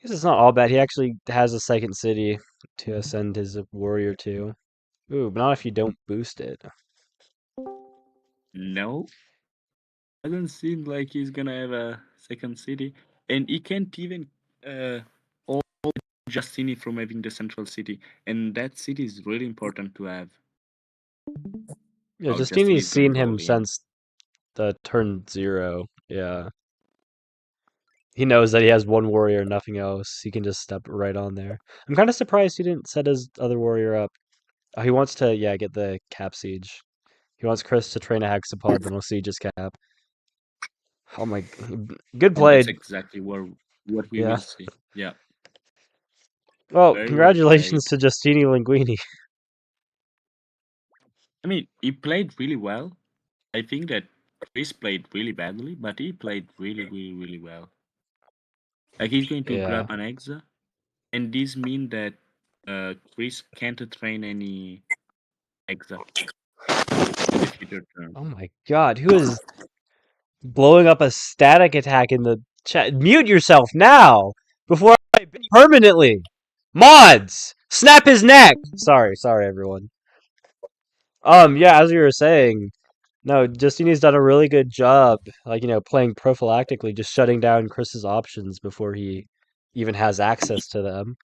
Guess it's not all bad. He actually has a second city to send his warrior to. Ooh, but not if you don't boost it. No, doesn't seem like he's gonna have a second city, and he can't even hold Justini from having the central city, and that city is really important to have. Yeah, Oh, Justini Justeeni's is going seen to all him in. since the turn 0. Yeah. He knows that he has one warrior, nothing else. He can just step right on there. I'm kind of surprised he didn't set his other warrior up. Oh, he wants to, yeah, get the cap siege. He wants Chris to train a hexapod, then we'll siege his cap. Oh my, good And that's played. exactly what we Yeah. will see. Yeah, Well, very well congratulations played. to Justeeni Linguini. I mean, he played really well. I think that Chris played really badly, but he played really, really, really well. Like he's going to Yeah. grab an exa, and this means that Chris can't train any exa in the future term. Oh my god, who is blowing up a static attack in the chat? Mute yourself now before I permanently. Mods, snap his neck. Sorry, everyone. Yeah, as you were saying, no, Justini's done a really good job, like, playing prophylactically, just shutting down Chris's options before he even has access to them.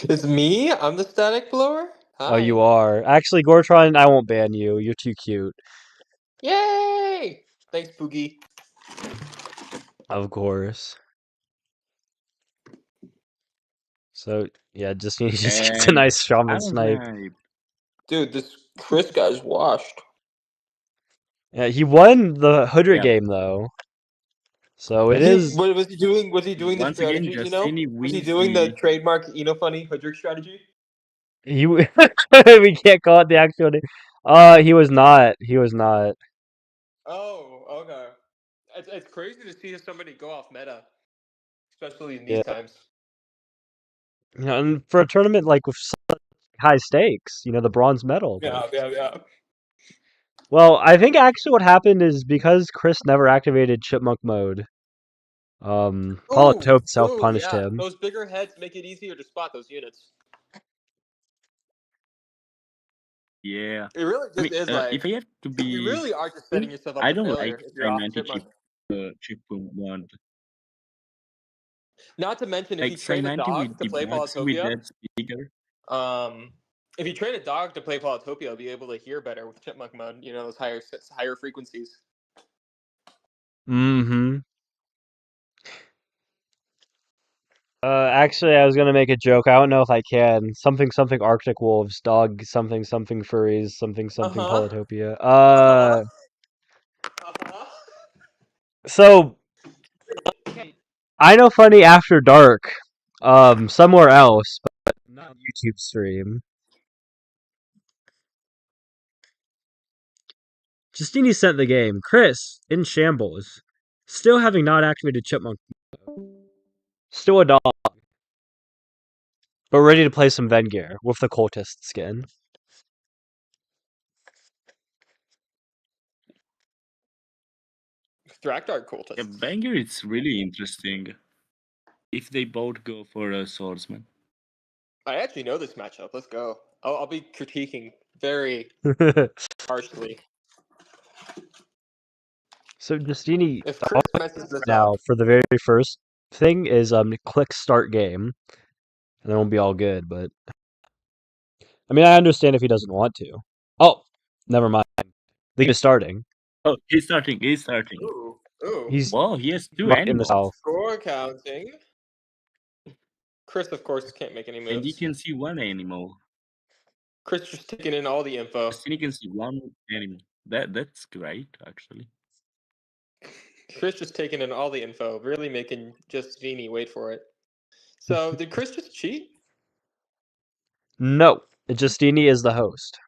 It's me? I'm the static blower? Oh, you Hi. are. Actually, Gortron, I won't ban you. You're too cute. Yay! Thanks, Boogie. Of course. So, yeah, Justini just gets a And nice shaman I'm snipe. Dude, this Chris guy's washed. Yeah, he won the Hoodrick Yeah. game, though. So it He, is... what was he doing? Was he doing the Once again, strategy, Justini Was he wins doing the the. trademark Funny Hoodrick strategy? He... we can't call it the actual name. He was not. He was not. Oh, okay. It's crazy to see somebody go off meta, especially in Yeah. these times. And for a tournament, like, with such high stakes, the bronze medal. But... Yeah. Well, I think actually what happened is because Chris never activated Chipmunk mode, Polytope self-punished Yeah. him. Those bigger heads make it easier to spot those units. Yeah. It really just is like if I have to be, you really are just setting yourself up I for don't failure like if you're off Cymanti Chipmunk. chip wand. Not to mention, if Like you train a Cymanti with dog to the play box with Polytopia, that speaker. if you train a dog to play Polytopia, it'll be able to hear better with Chipmunk mode. Those higher frequencies. Mm-hmm. Actually, I was gonna make a joke. I don't know if I can. Something Arctic wolves, dog something furries, something Polytopia. So I know funny after dark, somewhere else, but not YouTube stream. Justini sent the game. Chris in shambles, still having not activated Chipmunk. Still a dog, but ready to play some Vengir with the cultist skin. Drakdar cultists. Yeah, Vengir is really interesting. If they both go for a swordsman. I actually know this matchup. Let's go. I'll be critiquing very harshly. So Justeeni, If Chris messes this now up, for the very first thing is click start game, and then we'll be all good. But I mean, I understand if he doesn't want to. Oh, never mind. The game is starting. Oh, he's starting. He's starting. ooh, He's Whoa, he has two right in the animals. south. score counting. Chris, of course, can't make any And you moves. can see one animal. Chris just taking in all the info. Justeeni can see one animal. That's great, actually. Chris just taking in all the info, really making Justeeni wait for it. So, did Chris just cheat? No, Justeeni is the host.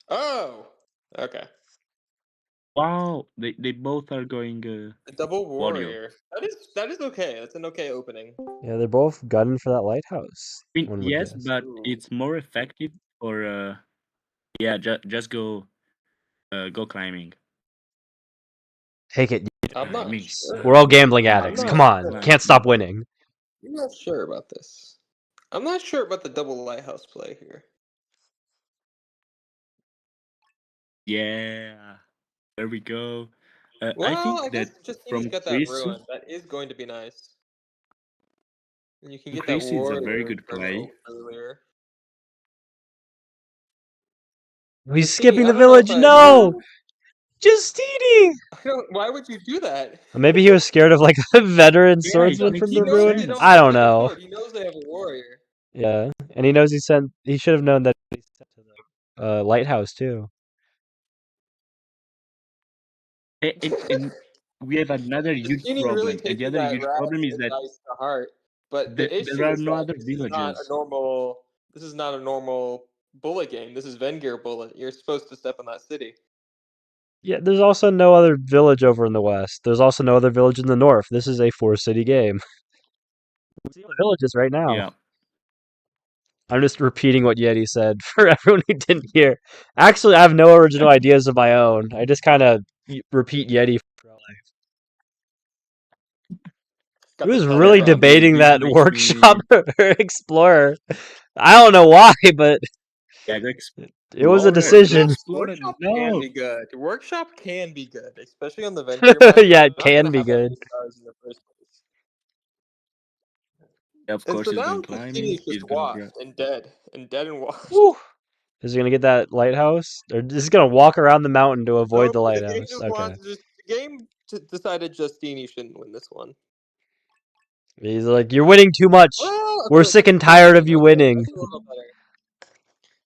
Oh, okay. Wow, they both are going. The double warrior. warrior. That is okay. That's an okay opening. Yeah, they're both gunning for that lighthouse. I mean, One would yes, guess. but Ooh. it's more effective for yeah, just go climbing. Take it. I'm not Climbing. sure. We're all gambling Climb, addicts. not Come on, sure. can't stop winning. I'm not sure about this. I'm not sure about the double lighthouse play here. Yeah, there we go. Well, I think I guess that Justeeni's from got that Chris, ruin. That is going to be nice. And you can get Chris that is a warrior very good from play. earlier. He's Justeeni, skipping I the don't know if village. I No, agree. Justeeni. Why would you do that? Maybe he was scared of like a veteran Yeah, it swordsman makes from He the no knows they ruin. don't sense. I have don't Veteran know. Sword. He knows they have a warrior. Yeah, and he knows he should have known that he sent to the lighthouse too. And we have another huge Justeeni really problem, and the taking other that huge problem is that advice to heart. But the there issue are is no that other this is not a villages. normal. This is not a normal bullet game. This is Vengir bullet. You're supposed to step on that city. Yeah, there's also no other village over in the west. There's also no other village in the north. This is a four-city game. We see the villages right now. Yeah. I'm just repeating what Yeti said for everyone who didn't hear. Actually, I have no original ideas of my own. I just kind of repeat Yeti. Got He the was belly really rub. debating This that makes workshop me explorer. I don't know why, but yeah, go it was a explore decision. Workshop can No. be good. Workshop can be good, especially on the Vengir map. Yeah, it Not can gonna be have that good. many stars in the first place. Yeah, of And course so he's now going climbing. Justeeni's He's just gonna grab. washed and dead and washed. Whew. Is he gonna get that lighthouse? Or is he gonna walk around the mountain to avoid Nope, the the game lighthouse? just Okay. wants the game decided Justeeni shouldn't win this one. He's like, you're winning too much. Well, We're okay, sick and okay, tired of you okay, winning. That's a little better.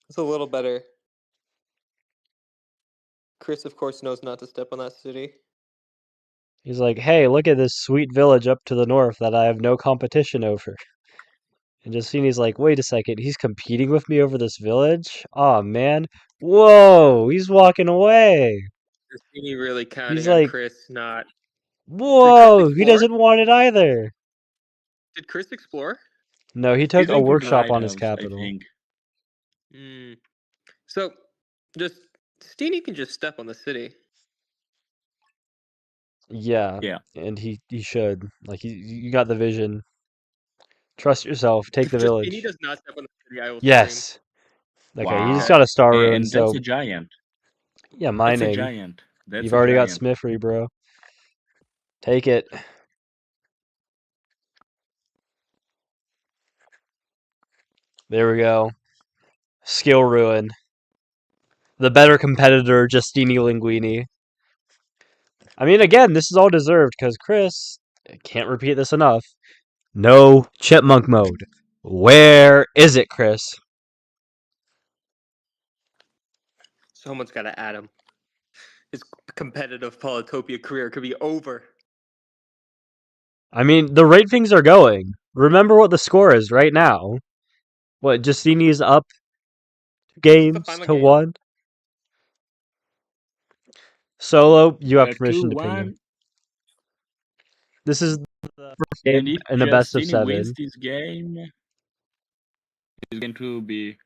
That's a little better. Chris, of course, knows not to step on that city. He's like, hey, look at this sweet village up to the north that I have no competition over. And Justini's like, wait a second, he's competing with me over this village? Aw, man. Whoa, he's walking away. Justeeni really counting He's on like, Chris not. whoa, he explore? doesn't want it either. Did Chris explore? No, he took He's a going for the workshop on his lighthouse, I capital. think. So, Justeeni can just step on the city. Yeah, Yeah. and he should. Like, you got the vision. Trust yourself. Take If the village. Justeeni does not step on the city, I will scream. Yes. Okay, he just Wow. got a star ruin, And so that's a giant. yeah, That's a mining. giant. That's You've a already got giant. Smithery, bro. Take it. There we go. Skill ruin. The better competitor, Justeeni Linguini. I mean, again, this is all deserved because Chris, I can't repeat this enough. No chipmunk mode. Where is it, Chris? Someone's got to add him. His competitive Polytopia career could be over. I mean, the rate things are going. Remember what the score is right now. What, Justeeni's up games final to game? 1? Solo, you have permission to ping 2-1. him. This is the first And game if in a best of Justeeni wins 7. this game, it's going to be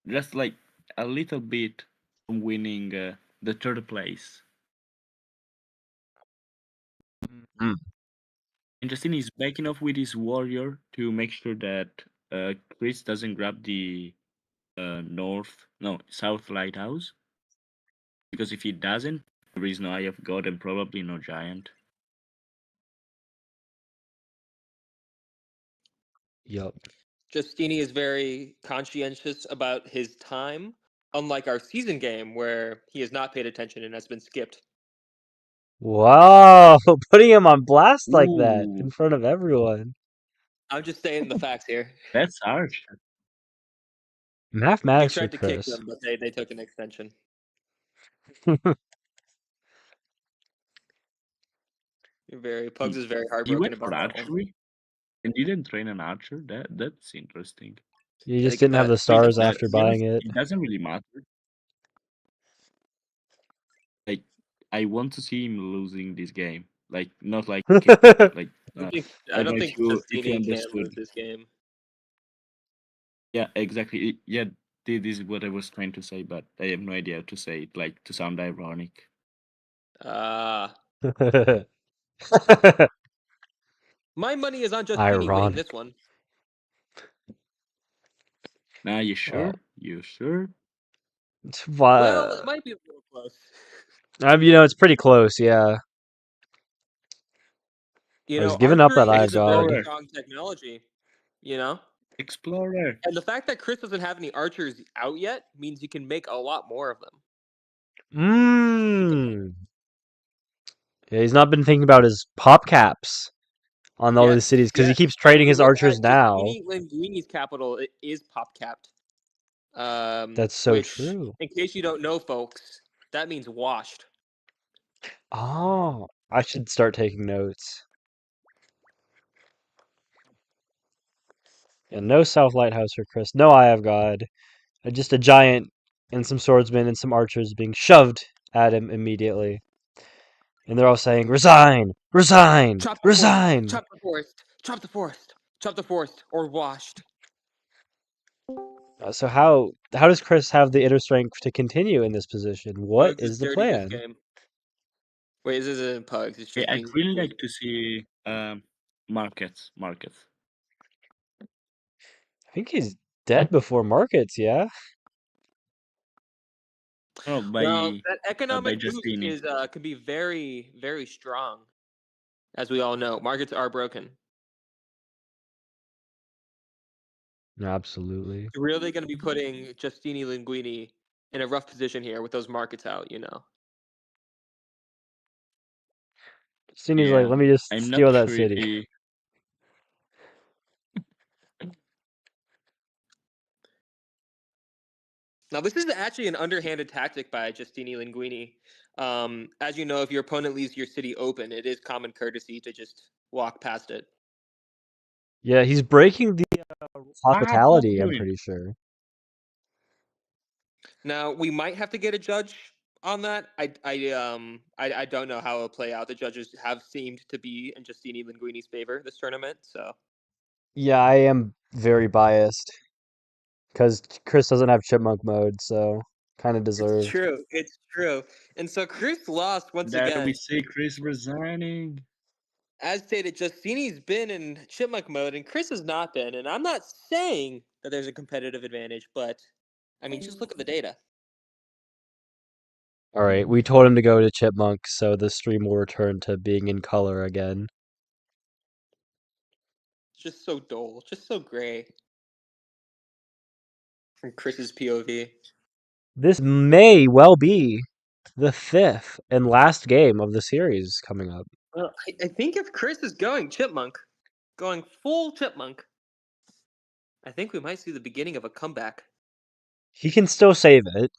just like a little bit from winning the third place. Mm. And Justeeni is backing off with his warrior to make sure that Chris doesn't grab the south lighthouse. Because if he doesn't, there is no Eye of God and probably no giant. Yup. Justeeni is very conscientious about his time, unlike our season game where he has not paid attention and has been skipped. Wow, putting him on blast like that in Ooh, front of everyone. I'm just saying the facts here. that's harsh. They Mathematics for tried to kick Chris. them, but they took an extension. Pugs is very He heartbroken went about for that one. archery and didn't train an archer. That's interesting. You Gotta just get didn't have that. the I mean, stars But after to be honest, buying it. it doesn't really matter. Like, I want to see him losing this game. Like, not like like I I don't don't know think if you Justeeni can understood. lose this game. Yeah, exactly. Yeah, this is what I was trying to say, but I have no idea how to say it, like to sound ironic. My money is on Justeeni winning this Ironic. one. Nah, you sure? You sure? Well, it might be a little close. It's pretty close, yeah. You I was know, giving up that archery Eye is of a very God. strong technology. You know, Explorer. and the fact that Chris doesn't have any archers out yet means he can make a lot more of them. Mmm. Yeah, he's not been thinking about his pop caps on all these cities because he keeps And trading if you his look archers at now. Justeeni Linguini's capital, it is pop capped. That's so true. In case you don't know, folks, that means washed. Oh, I should start taking notes. And no South Lighthouse for Chris. No Eye of God. Just a giant and some swordsmen and some archers being shoved at him immediately. And they're all saying, "Resign! Resign! Chop the forest! Resign!" Chop the forest! Chop the forest! Chop the forest! Or washed. So how does Chris have the inner strength to continue in this position? What Pugs is the dirty this plan? game. Wait, this isn't Pugs. It's Hey, just I'd really like to see markets. I think he's dead before markets, yeah? Oh, Well, that by economic boost Justeeni. is can be very, very strong. As we all know, markets are broken. Absolutely. You're really going to be putting Justeeni Linguini in a rough position here with those markets out, you know. Steeny's like, let me just I'm steal not that sure if city. he. Now, this is actually an underhanded tactic by Justeeni Linguini. As you know, if your opponent leaves your city open, it is common courtesy to just walk past it. Yeah, he's breaking the hospitality, I'm doing? pretty sure. Now, we might have to get a judge on that. I don't know how it'll play out. The judges have seemed to be in Justeeni Linguini's favor this tournament, so. Yeah, I am very biased. Because Chris doesn't have chipmunk mode, so kind of deserved. It's true. And so Chris lost once There again. we see Chris resigning. As stated, Justeeni's been in chipmunk mode and Chris has not been. And I'm not saying that there's a competitive advantage, but I mean, just look at the data. Alright, we told him to go to chipmunk, so the stream will return to being in color again. It's just so dull, just so gray. From Chris's POV. This may well be the 5th and last game of the series coming up. Well, I think if Chris is going chipmunk, going full chipmunk, I think we might see the beginning of a comeback. He can still save it.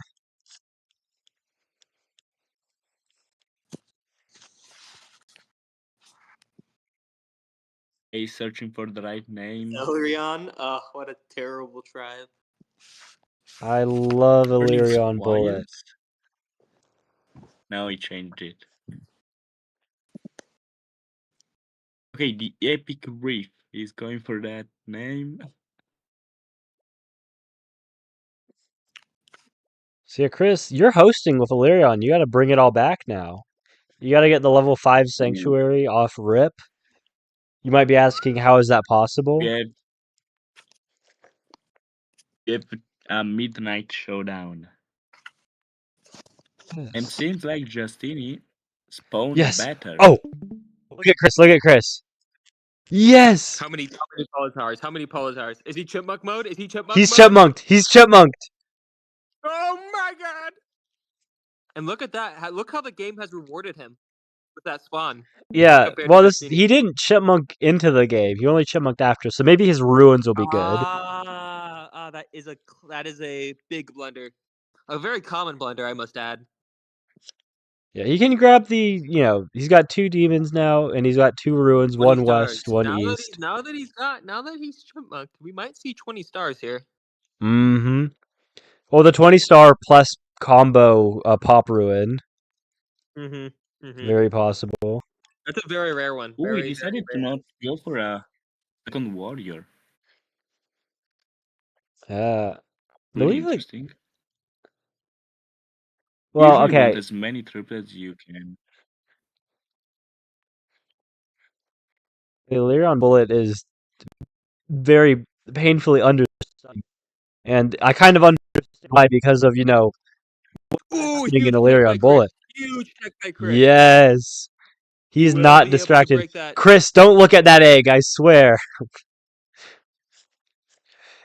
He's searching for the right name. Elrion, what a terrible tribe. I love Turning Illyrian Bullet. squires? Now he changed it. Okay, the Epic Reef. He's going for that name. So yeah, Chris, you're hosting with Illyrion. You got to bring it all back now. You got to get the level 5 Sanctuary off rip. You might be asking, how is that possible? If a midnight showdown. Yes. And seems like Justeeni spawned Yes. better. Oh, look at Chris. Look at Chris. Yes. How many Politars? How many Politars? Is he chipmunk mode? Is he chipmunk He's mode? chipmunked. He's chipmunked. Oh my god! And look at that. Look how the game has rewarded him with that spawn. Yeah. compared Well, to this Justeeni. he didn't chipmunk into the game. He only chipmunked after. So maybe his ruins will be good. That is a big blunder. A very common blunder, I must add. Yeah, he can grab the. He's got 2 demons now, and he's got 2 ruins. 20 One stars. west, one east. Now that he's chipmunked, we might see 20 stars here. Mm-hmm. Well, the 20-star plus combo pop ruin. Mm-hmm. Very possible. That's a very rare one. Ooh, Very, we decided to not go for a second warrior. Yeah. Really Believe like. interesting. Well, Usually want okay. as many triplets you can. The Illyrion bullet is very painfully understudied. And I kind of understand why, because of, Ooh, happening in huge Illyrion check by bullet. Chris. Huge check by Chris. Yes. He's Will not be able to distracted. break that. Chris, don't look at that egg, I swear.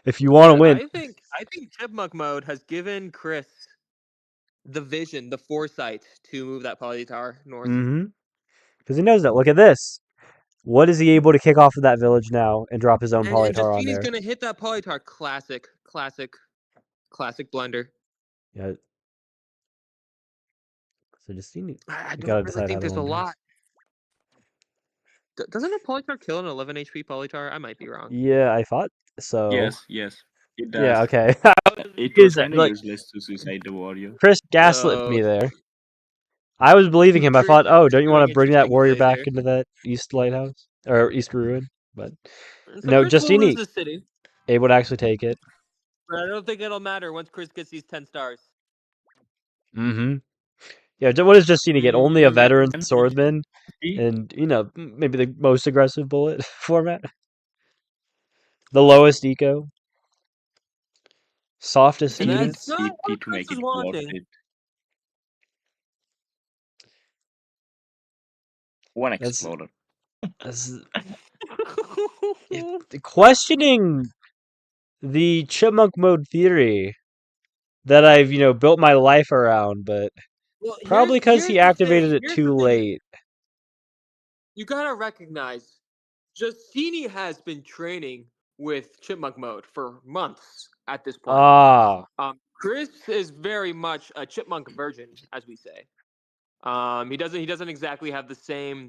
If you want to win. I think chipmunk mode has given Chris the vision, the foresight to move that Polytar north. Mm-hmm. Because he knows that. Look at this. What is he able to kick off of that village now and drop his own And Polytar on Justeeni's there? gonna hit that Polytar. Classic blunder. Yeah. So Justeeni, I you don't gotta really decide how think to there's a win lot. Doesn't a Polytar kill an 11 HP Polytar? I might be wrong. Yeah, I thought so. Yes, it does. Yeah, okay. It was kind of Look, useless to suicide the warrior. Chris gaslit me there. I was believing him. I thought, oh, don't you want to bring that warrior back into that East Lighthouse? Or East Ruin? But So no, Chris will lose Justeeni the city, able to actually take it. but I don't think it'll matter once Chris gets these 10 stars. Mm-hmm. Yeah, what does Justeeni get? Only a veteran swordsman? And, maybe the most aggressive bullet format? The lowest eco? Softest And even? that's not what to Chris make is it worth wanting. it. 1 exploder. Questioning the chipmunk mode theory that I've, built my life around, but Well, probably because he activated it Here's too the thing. late. You gotta recognize, Justeeni has been training with chipmunk mode for months at this point. Ah. Chris is very much a chipmunk virgin, as we say. He doesn't exactly have the same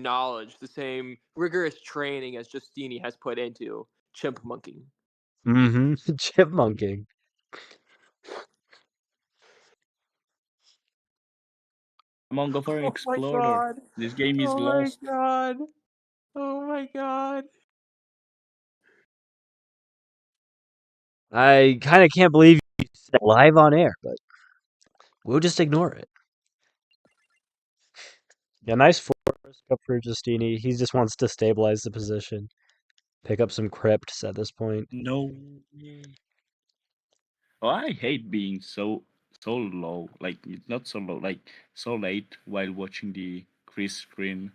knowledge, the same rigorous training as Justeeni has put into chipmunking. Mm-hmm. Chipmunking. Come on, go for an exploder. This game is lost. Oh my god. I kind of can't believe you said that live on air, but we'll just ignore it. Yeah, nice force up for Justeeni. He just wants to stabilize the position. Pick up some crypts at this point. No. Oh, I hate being so low. Like, not so low, like so late while watching the Chris screen.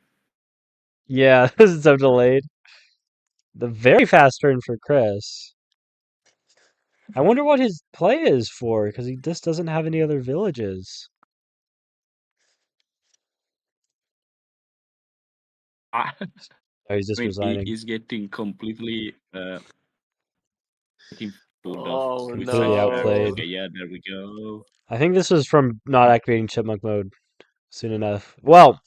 Yeah, this is so delayed. The very fast turn for Chris. I wonder what his play is for, because he just doesn't have any other villages. Oh, he's just resigning. He's getting completely getting fooled Oh, off. Completely outplayed. Okay, yeah, there we go. I think this was from not activating chipmunk mode soon enough. Well,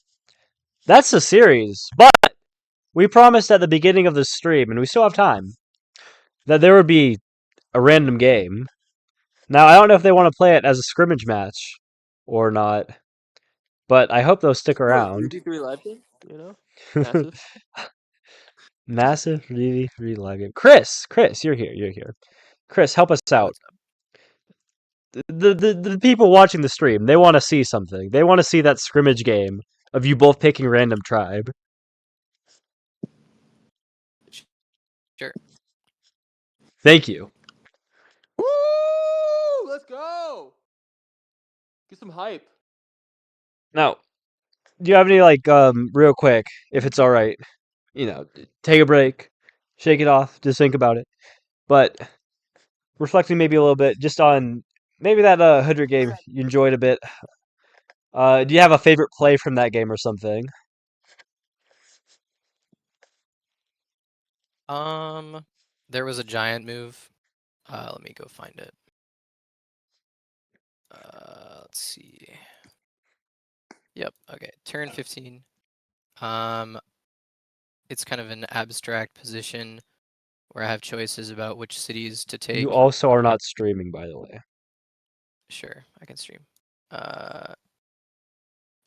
that's the series, but we promised at the beginning of the stream, and we still have time, that there would be a random game. Now, I don't know if they want to play it as a scrimmage match or not, but I hope they'll stick around. 3v3 live game, massive. Massive 3v3 live game. Chris, you're here. Chris, help us out. the people watching the stream, they want to see something. They want to see that scrimmage game of you both picking random tribe. Sure. Thank you. Woo! Let's go. Get some hype. Now, do you have any real quick, if it's all right, take a break, shake it off, just think about it. But reflecting maybe a little bit just on maybe that Hoodrick game you enjoyed a bit. Do you have a favorite play from that game or something? There was a giant move. Let me go find it. Let's see. Yep. Okay. Turn 15. It's kind of an abstract position where I have choices about which cities to take. You also are not streaming, by the way. Sure, I can stream.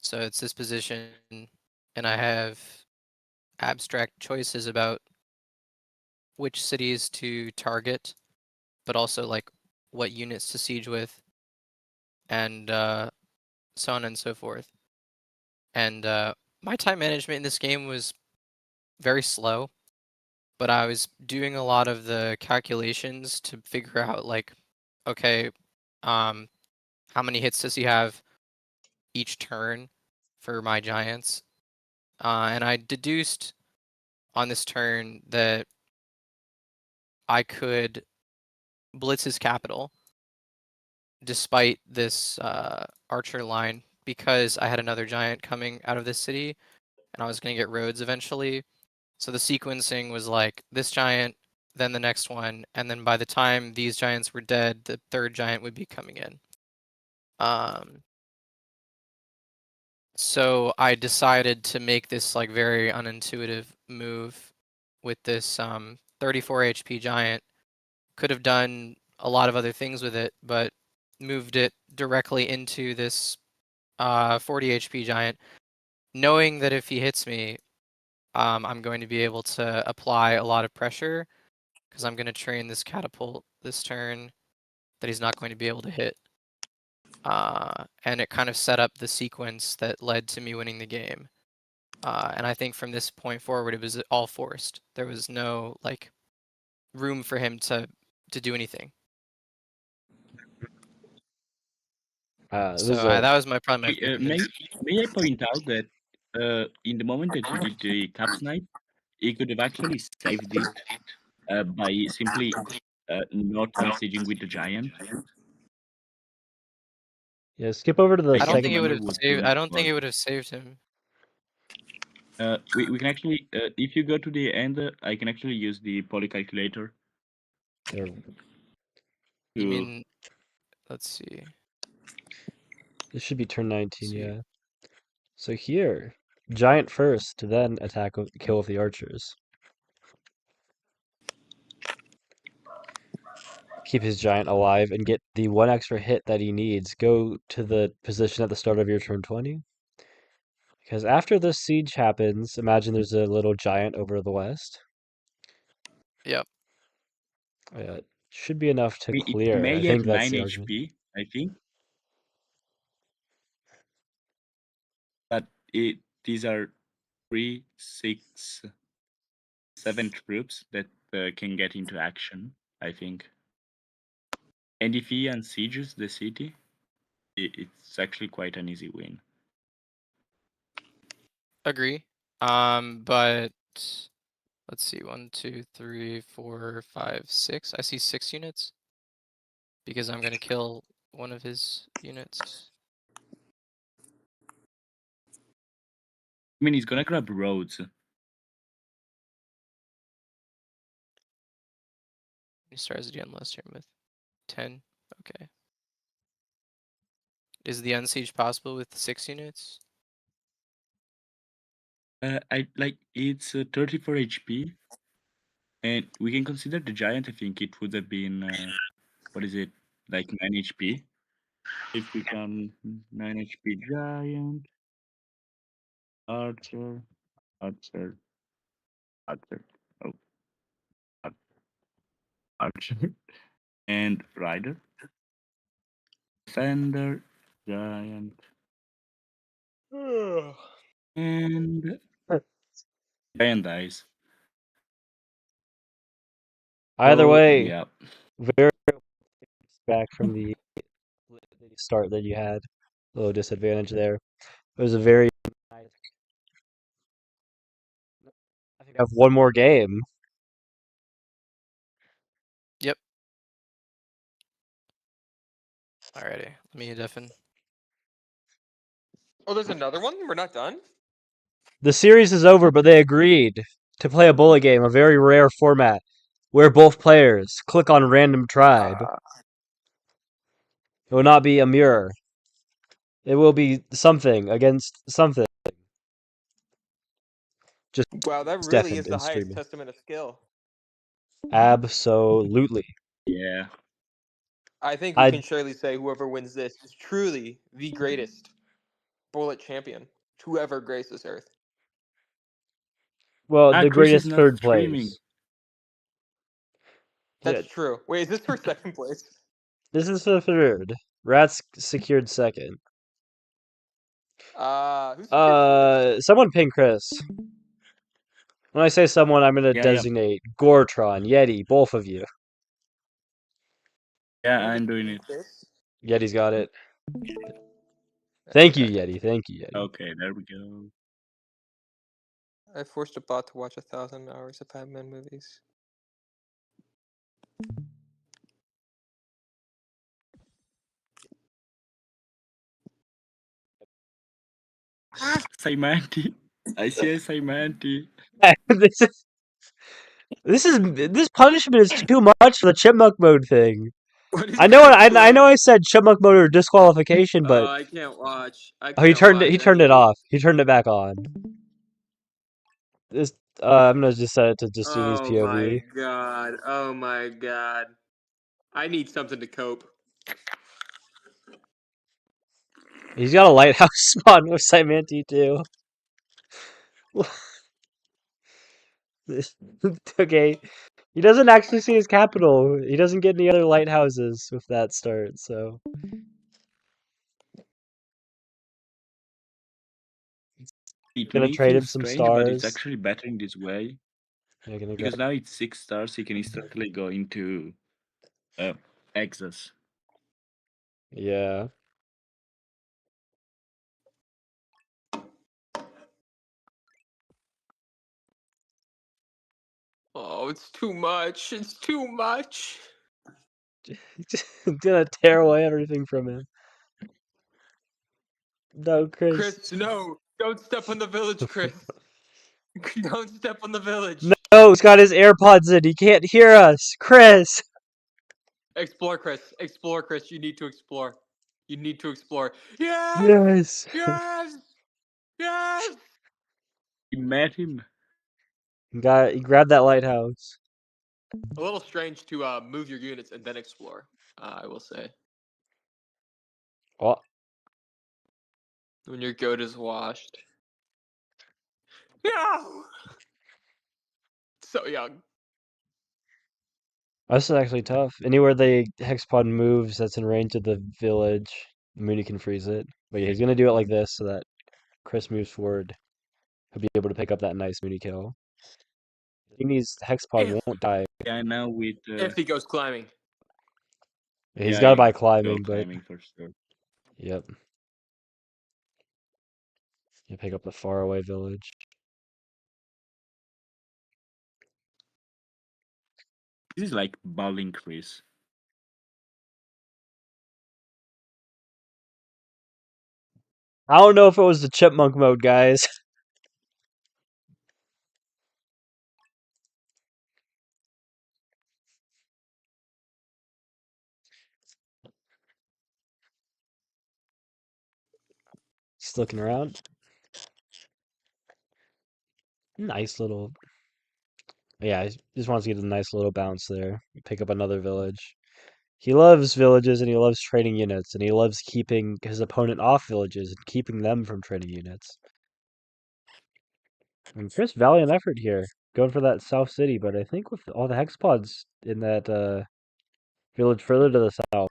So it's this position, and I have abstract choices about which cities to target, but also like what units to siege with, and so on and so forth. And my time management in this game was very slow, but I was doing a lot of the calculations to figure out like, okay, how many hits does he have each turn for my giants? And I deduced on this turn that I could blitz his capital despite this archer line because I had another giant coming out of this city and I was going to get roads eventually. So the sequencing was like this giant, then the next one, and then by the time these giants were dead, the third giant would be coming in. So I decided to make this like very unintuitive move with this 34 HP giant. Could have done a lot of other things with it, but moved it directly into this 40 HP giant, knowing that if he hits me, I'm going to be able to apply a lot of pressure because I'm going to train this catapult this turn that he's not going to be able to hit. And it kind of set up the sequence that led to me winning the game. And I think from this point forward, it was all forced. There was no like room for him to do anything. So that was probably my favorite May, miss. may I point out that in the moment that you did the cap snipe, you could have actually saved it by simply not unsieging with the giant. Yeah, skip over to the I don't think it would second. have saved. I don't think it would have saved him. We can actually, if you go to the end, I can actually use the poly calculator. There. You mean? Let's see. This should be turn 19, See. yeah. So here, giant first, then attack with kill with the archers. Keep his giant alive and get the one extra hit that he needs. Go to the position at the start of your turn 20. Because after this siege happens, imagine there's a little giant over the west. Yep. Should be enough to It clear. may I get think that's 9 the argument. HP, I think. But these are 3, 6, 7 troops that can get into action, I think. And if he unsieges the city, it's actually quite an easy win. Agree. But let's see. 1, 2, 3, 4, 5, 6. I see 6 units because I'm gonna kill one of his units. I mean, he's gonna grab roads. He starts again last turn with 10. Okay. Is the unsiege possible with 6 units? It's 34 HP, and we can consider the giant. I think it would have been what is it, like 9 HP? If we can 9 HP giant, archer, archer, archer, oh, archer, and rider. defender, giant, and giant dies. Either So, way, yeah. very back from the start that you had. A little disadvantage there. It was a very nice. I think I have one more game. Yep. Alrighty. Let me deafen. Oh, there's another one? We're not done? The series is over, but they agreed to play a bullet game, a very rare format, where both players click on random tribe. It will not be a mirror. It will be something against something. Just Wow, that really deafened is the in highest streaming. testament of skill. Absolutely. Yeah. I think we I can surely say whoever wins this is truly the greatest bullet champion to ever grace this earth. well, the Chris is greatest not third streaming. place. That's true. Wait, is this for second place? This is the third. Rats secured second. Who's secured first? Someone ping Chris. When I say someone, I'm gonna Yeah. designate Gortron, Yeti, both of you. Yeah, Can we I'm just doing do it. this? Yeti's got it. Thank you, Yeti. Thank you, Yeti. Okay, there we go. I forced a bot to watch 1,000 hours of Batman movies. Cymanti. I see a Cymanti. this punishment is too much for the chipmunk mode thing. What is I know Chris I know doing? I said chipmunk mode or disqualification, but I can't watch. I oh, he can't turned watch he any turned of it these. off. He turned it back on. This I'm gonna just set it to Justeeni's Oh my POV. god. Oh my god. I need something to cope. He's got a lighthouse spawn with Cymanti too. Okay. He doesn't actually see his capital. He doesn't get any other lighthouses with that start, so It gonna may trade feel him some strange, but it's stars. actually better in this way. Yeah, gonna Because grab now it's 6 stars, you can instantly go into Exos. yeah. Oh, it's too much. It's too much. Gonna tear away everything from him. No, Chris. Chris, no. Don't step on the village, Chris. Don't step on the village. No, he's got his AirPods in. He can't hear us. Chris. Explore, Chris. Explore, Chris. You need to explore. You need to explore. Yes! Yes. Yes! Yes! You met him. He grabbed that lighthouse. A little strange to move your units and then explore, I will say. Oh, When your goat is washed. No! So young. this is actually tough. Anywhere the hexpod moves that's in range of the village, Mooney can freeze it. But yeah, he's gonna do it like this so that Chris moves forward. He'll be able to pick up that nice Mooney kill. I think these hexpod won't die. Yeah, now with If he goes climbing. He's got to buy go climbing, but climbing for sure. yep. You pick up the faraway village. This is like bowling Chris. I don't know if it was the chipmunk mode, guys. Just looking around. Nice little. Yeah, he just wants to get a nice little bounce there. Pick up another village. He loves villages and he loves trading units and he loves keeping his opponent off villages and keeping them from trading units. And Chris, valiant effort here, going for that south city, but I think with all the hexpods in that village further to the south,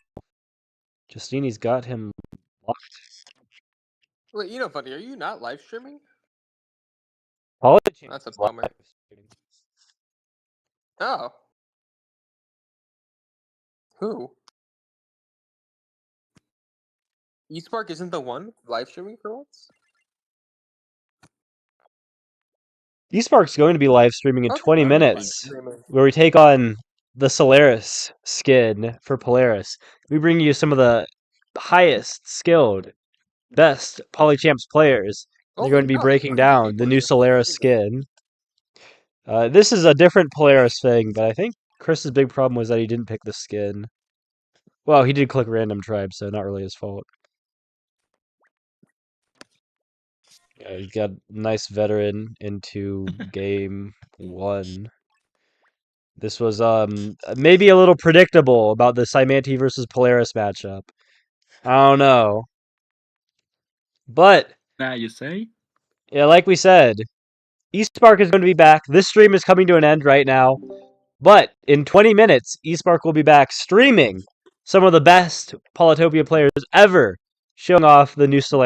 Justeeni's got him locked. Wait, you know, funny, are you not live streaming? Polytopia That's a is live bummer. streaming. Oh. Who? eSpark isn't the one live streaming for once? eSpark's going to be live streaming in Okay, 20 I'm live minutes, streaming. where we take on the Solaris skin for Polaris. We bring you some of the highest skilled, best Polychamps players. They're going to be Holy cow, breaking there's 100 down the people new here. Solaris skin. This is a different Polaris thing, but I think Chris's big problem was that he didn't pick the skin. Well, he did click random tribe, so not really his fault. He's got a nice veteran into game 1. This was maybe a little predictable about the Cymanti versus Polaris matchup. I don't know. But Now you say? yeah, like we said, eSpark is going to be back. This stream is coming to an end right now. But in 20 minutes, eSpark will be back streaming some of the best Polytopia players ever, showing off the new Solaris.